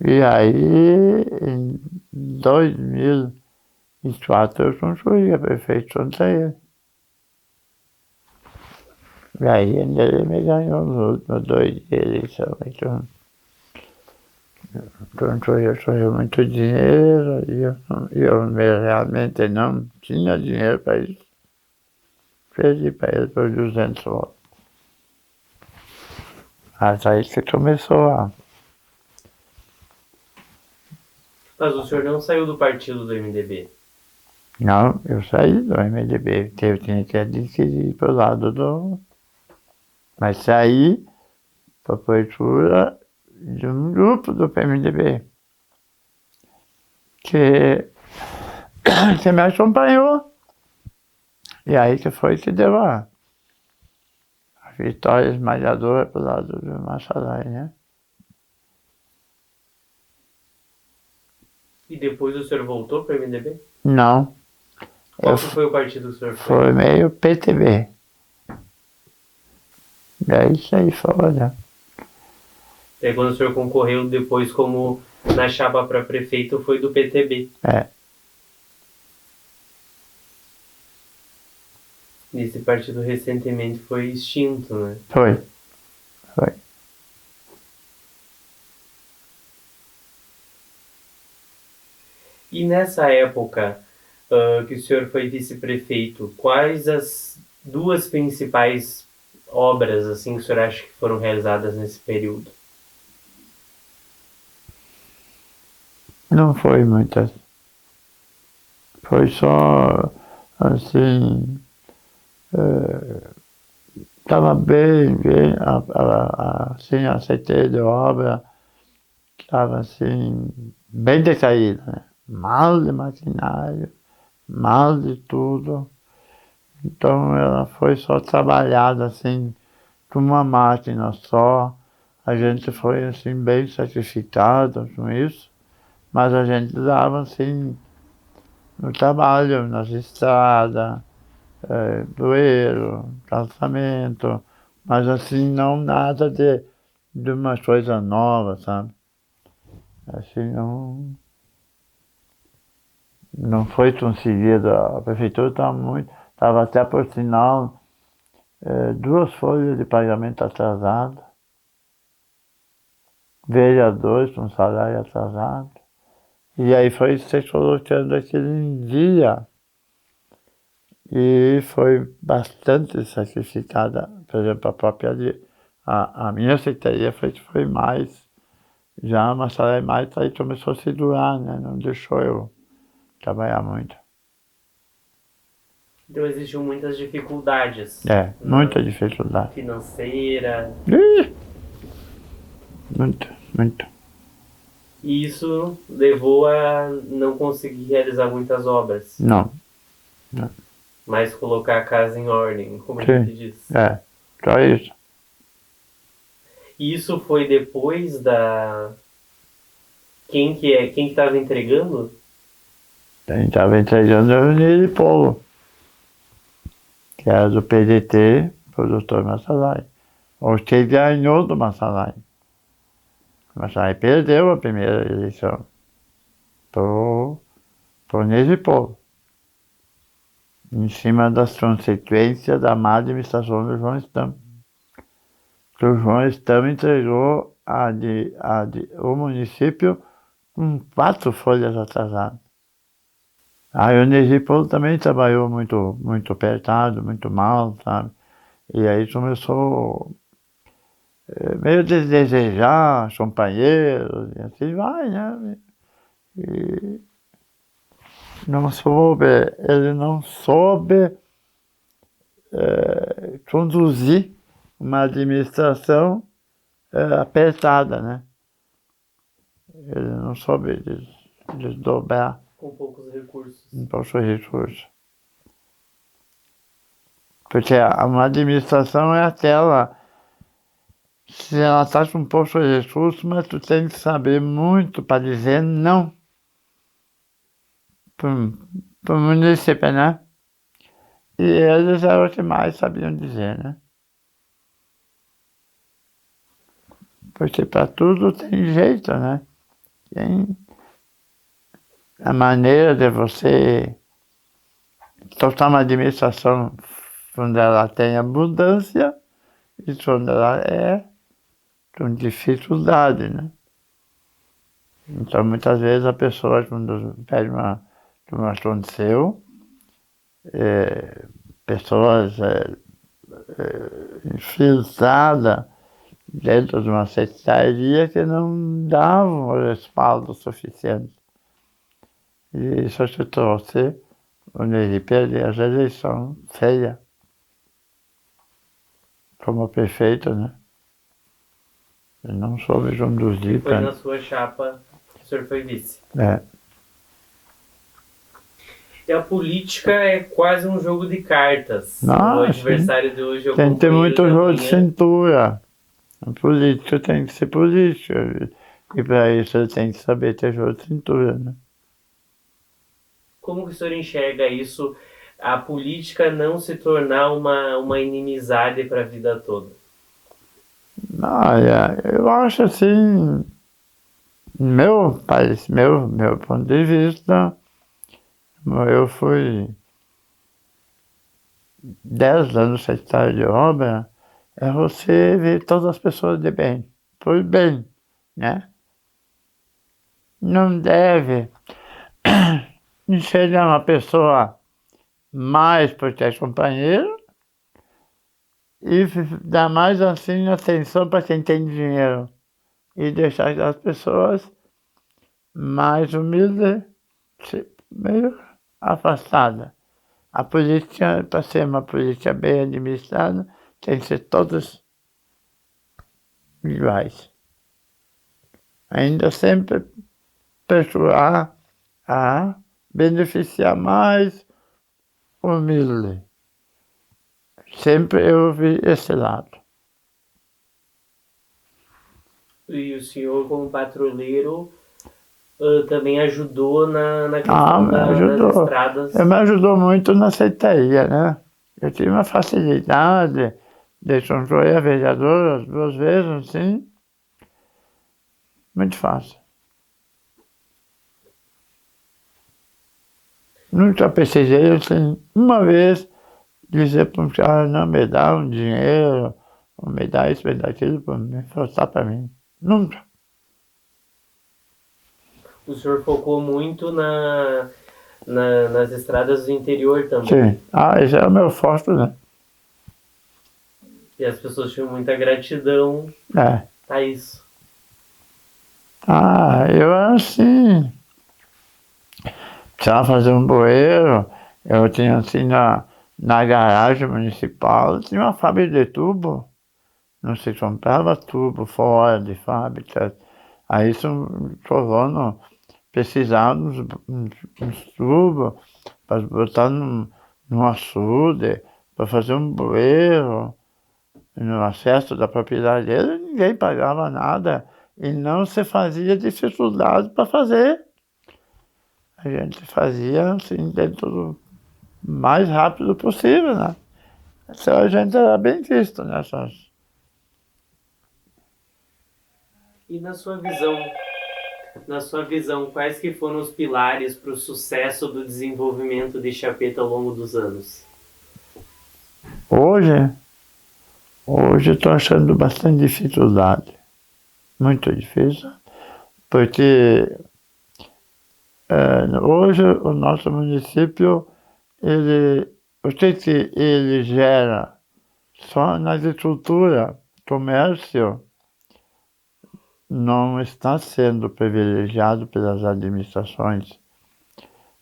E aí, em 2004, eu construí a prefeitura de Saíra. E aí, ele me ganhou nos últimos 2 dias de eleição. Então, eu muito dinheiro e eu realmente não tinha dinheiro para isso. Perdi para ele por 200 votos. Mas aí que começou a... Mas o senhor não saiu do partido do MDB? Não, eu saí do MDB, porque eu tinha que adquirir para o lado do... Mas saí para a abertura de um grupo do PMDB, que me acompanhou. E aí que foi que deu a vitória esmagadora pro lado do Massarai, né? E depois o senhor voltou para o MDB? Não. Qual que foi o partido que o senhor foi? Foi meio PTB. Daí saí fora. E aí quando o senhor concorreu depois como na chapa para prefeito foi do PTB. É. Esse partido recentemente foi extinto, né? Foi. E nessa época que o senhor foi vice-prefeito, quais as 2 principais obras assim que o senhor acha que foram realizadas nesse período? Não foi muitas. Foi só, assim, estava bem, assim, a CT de obra estava, assim, bem decaída, né? Mal de maquinário, mal de tudo. Então ela foi só trabalhada, assim, com uma máquina só. A gente foi, assim, bem sacrificado com isso, mas a gente dava, assim, no trabalho, nas estradas, bueiro, calçamento, mas assim, não nada de uma coisa nova, sabe? Assim, não foi conseguido. A prefeitura estava até por sinal 2 folhas de pagamento atrasado, vereadores com salário atrasado, e aí foi se colocando aquilo em dia. E foi bastante sacrificada, por exemplo, a minha secretaria foi mais, já uma salário mais, aí começou a se durar, né? Não deixou eu trabalhar muito. Então existiam muitas dificuldades. Muita dificuldade. Financeira. Muito. E isso levou a não conseguir realizar muitas obras. Não. Mas colocar a casa em ordem, como a gente diz. Só isso. E isso foi depois da... Quem que estava entregando? Quem estava entregando era o Nilo Polo, que era do PDT, o Dr. Massalai. Ou que ganhou do Massalai. O Massalai perdeu a primeira eleição pro Nilo Polo, em cima das consequências da má administração do João Stam. Que o João Stam entregou o município com 4 folhas atrasadas. Aí o Nesi Paulo também trabalhou muito apertado, muito mal, sabe? E aí começou meio desejar companheiros, e assim vai, né? E ele não soube conduzir uma administração apertada, né? Ele não soube desdobrar Com poucos recursos. em poucos recursos. Porque uma administração é aquela, se ela está com poucos recursos, mas tu tem que saber muito para dizer não para o município, né? E eles eram os que mais sabiam dizer, né? Porque para tudo tem jeito, né? Tem a maneira de você tocar uma administração quando ela tem abundância e quando ela é com dificuldade, né? Então, muitas vezes a pessoa, quando pede como aconteceu, pessoas infiltradas dentro de uma secretaria que não davam o respaldo suficiente. E isso se trouxe onde ele perdeu as eleições feia como prefeito, né? Ele não soube conduzir. E foi na sua chapa que o senhor foi vice. E a política é quase um jogo de cartas. Não, o adversário de hoje é o tem que ter companheiro muito da jogo de manhã. cintura. A política tem que ser política. E para isso ele tem que saber ter jogo de cintura, né? Como que o senhor enxerga isso, a política não se tornar uma inimizade para a vida toda? Olha, eu acho assim, meu ponto de vista, eu fui 10 anos secretário de obra, é você ver todas as pessoas de bem, por bem, né? Não deve enxergar uma pessoa mais porque é companheiro e dar mais assim atenção para quem tem dinheiro e deixar as pessoas mais humildes, meio afastadas. A política, para ser uma política bem administrada, tem que ser todos iguais. Ainda sempre procurar a beneficiar mais o humilde. Sempre eu vi esse lado. E o senhor, como patrulheiro, também ajudou na questão das estradas? Me ajudou muito na secretaria, né? Eu tive uma facilidade de concorrer a vereador as 2 vezes, assim. Muito fácil. Nunca precisei, assim, uma vez, dizer para um cara, não, me dá um dinheiro, ou me dá isso, me dá aquilo, para me forçar para mim. Nunca. O senhor focou muito nas estradas do interior também. Sim. Esse é o meu forte, né? E as pessoas tinham muita gratidão a isso. Eu assim, precisava fazer um bueiro, eu tinha assim na garagem municipal, tinha uma fábrica de tubo, não se comprava tubo fora de fábrica. Aí isso colono precisava uns tubos para botar num açude, para fazer um bueiro no acesso da propriedade dele, ninguém pagava nada e não se fazia dificuldade para fazer. A gente fazia assim dentro do mais rápido possível, né? Então a gente era bem visto nessas. E na sua visão, quais que foram os pilares para o sucesso do desenvolvimento de Chapeta ao longo dos anos? Hoje eu estou achando bastante dificuldade. muito difícil, porque hoje o nosso município, o que ele gera só na agricultura, comércio, não está sendo privilegiado pelas administrações.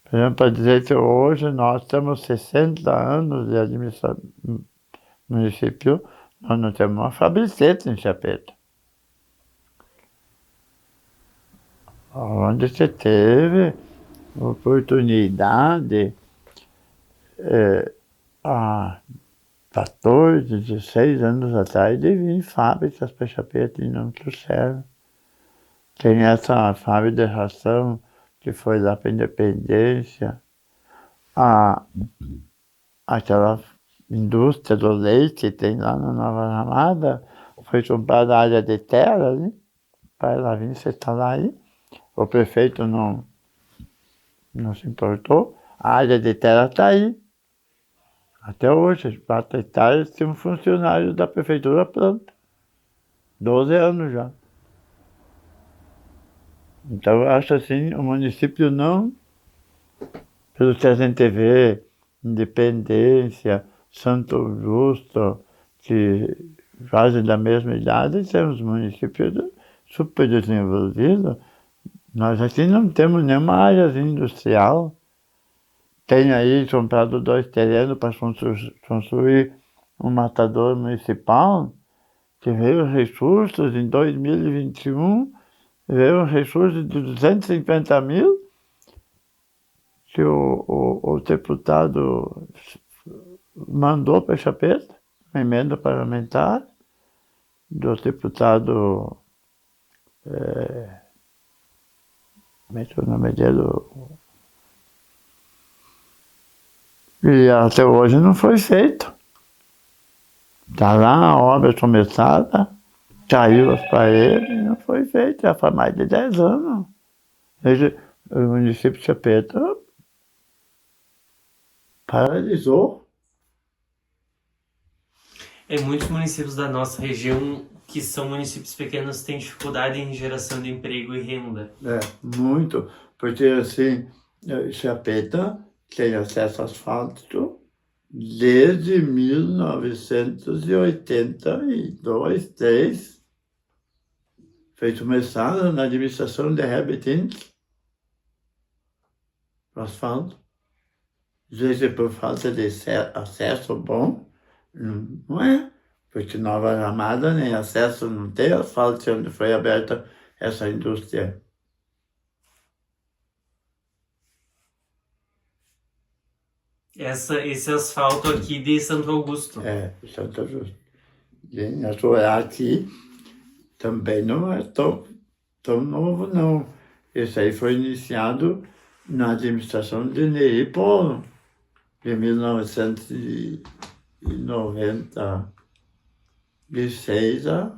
Por exemplo, para dizer que hoje nós temos 60 anos de município, nós não temos uma fabricete em Chapeta. Onde você teve oportunidade há 14, 16 anos atrás de vir fábricas para Chapeta e não trouxeram. Tem essa fábrica de ração que foi lá para a Independência, aquela indústria do leite que tem lá na Nova Ramada, foi comprada a área de terra ali, para ela vir se instalar aí. O prefeito não se importou, a área de terra está aí. Até hoje, as 4 hectares tem um funcionário da prefeitura pronto. 12 anos já. Então eu acho assim, o município não, pelo que a gente vê, Independência, Santo Justo, que quase da mesma idade, temos municípios super desenvolvidos. Nós aqui não temos nenhuma área industrial. Tem aí comprado 2 terrenos para construir um matador municipal, que veio recursos em 2021, veio recursos de 250 mil, que o deputado mandou para Chapeta, uma emenda parlamentar, do deputado, como é que é o nome dele? E até hoje não foi feito. Está lá a obra começada, caiu as paredes e não foi feito. Já faz mais de 10 anos. O município de Chapeta paralisou. Muitos municípios da nossa região, que são municípios pequenos, têm dificuldade em geração de emprego e renda. Muito. Porque assim, Chapeta tem acesso asfáltico desde 1982, 3. Foi começado na administração de Herbert o asfalto. Às vezes por falta de acesso bom, não é? Porque Nova Ramada nem acesso não tem asfalto onde foi aberta essa indústria. Esse asfalto aqui de Santo Augusto. Santo Augusto. E aqui também não é tão novo, não. Esse aí foi iniciado na administração de Neri Polo, de 1996 a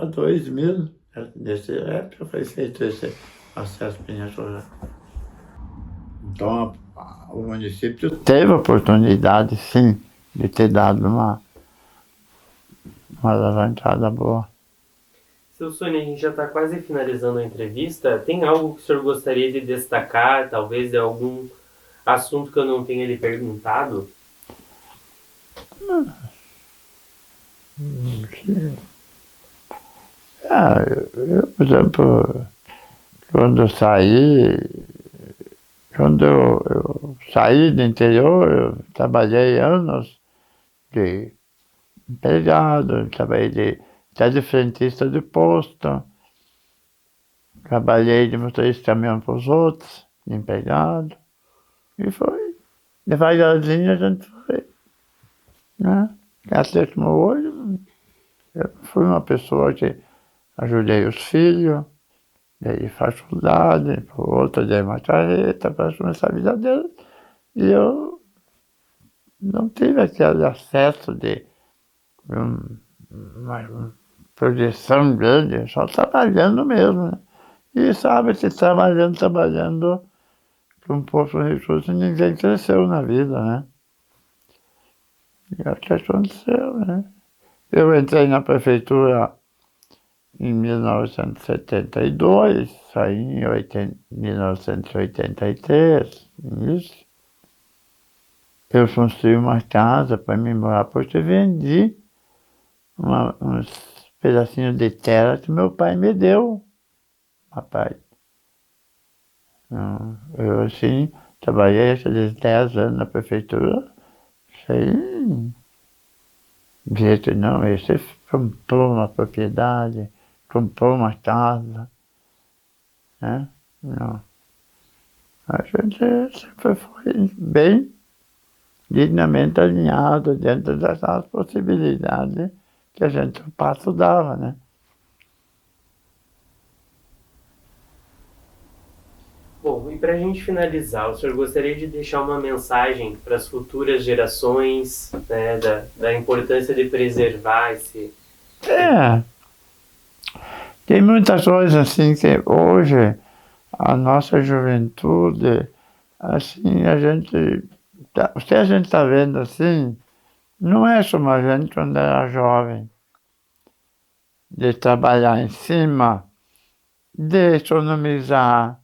2000. Nessa época foi feito esse acesso Pinhaçorá. Então, o município teve a oportunidade, sim, de ter dado uma alavancada boa. Seu Sônia, a gente já está quase finalizando a entrevista. Tem algo que o senhor gostaria de destacar, talvez de algum assunto que eu não tenha lhe perguntado? Eu, por exemplo, quando eu saí do interior, eu trabalhei anos de empregado, trabalhei até de frentista de posto, trabalhei de motorista de caminhão para os outros, de empregado, e foi. Devagarzinho a gente foi, né? Até como hoje, eu fui uma pessoa que ajudei os filhos, dei faculdade, outra dei uma carreta para começar a vida deles, e eu não tive aquele acesso de uma projeção grande, só trabalhando mesmo, né? E sabe que trabalhando com pouco recurso, ninguém cresceu na vida, né? E é o que aconteceu, né? Eu entrei na prefeitura em 1972, saí em 1983, isso. Eu construí uma casa para mim morar, porque eu vendi uns pedacinhos de terra que meu pai me deu, rapaz. Eu, assim, trabalhei aqueles 10 anos na prefeitura, sem jeito não, esse comprou uma propriedade, comprou uma casa, né? Não. A gente sempre foi bem dignamente alinhado dentro dessas possibilidades que a gente o passo dava, né? Bom, e para a gente finalizar, o senhor gostaria de deixar uma mensagem para as futuras gerações, né, da importância de preservar esse... É, tem muitas coisas assim que hoje a nossa juventude, assim, o que a gente está vendo assim, não é como a gente quando era jovem, de trabalhar em cima, de economizar,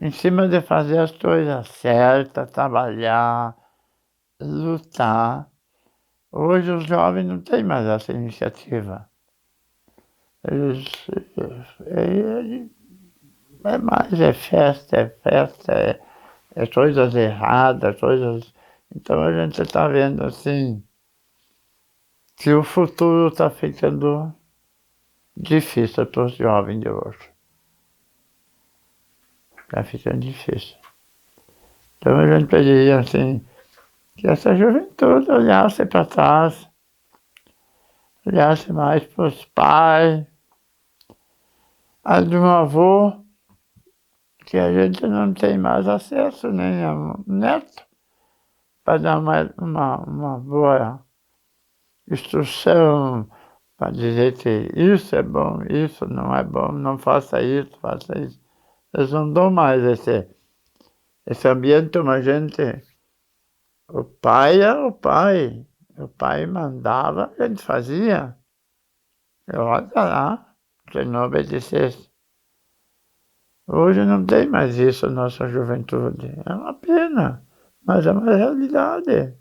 em cima de fazer as coisas certas, trabalhar, lutar. Hoje os jovens não têm mais essa iniciativa. Eles, é, é festa, é coisas erradas, coisas... Então a gente está vendo assim que o futuro está ficando difícil para os jovens de hoje. Está ficando difícil. Então a gente pediria assim, que essa juventude olhasse para trás, olhasse mais para os pais, a de um avô, que a gente não tem mais acesso, nem a neto, para dar uma boa instrução, para dizer que isso é bom, isso não é bom, não faça isso, faça isso. Eles não dão mais esse ambiente, uma gente... O pai era o pai. O pai mandava, a gente fazia. Olha lá, se não obedecesse. Hoje não tem mais isso na nossa juventude. É uma pena, mas é uma realidade.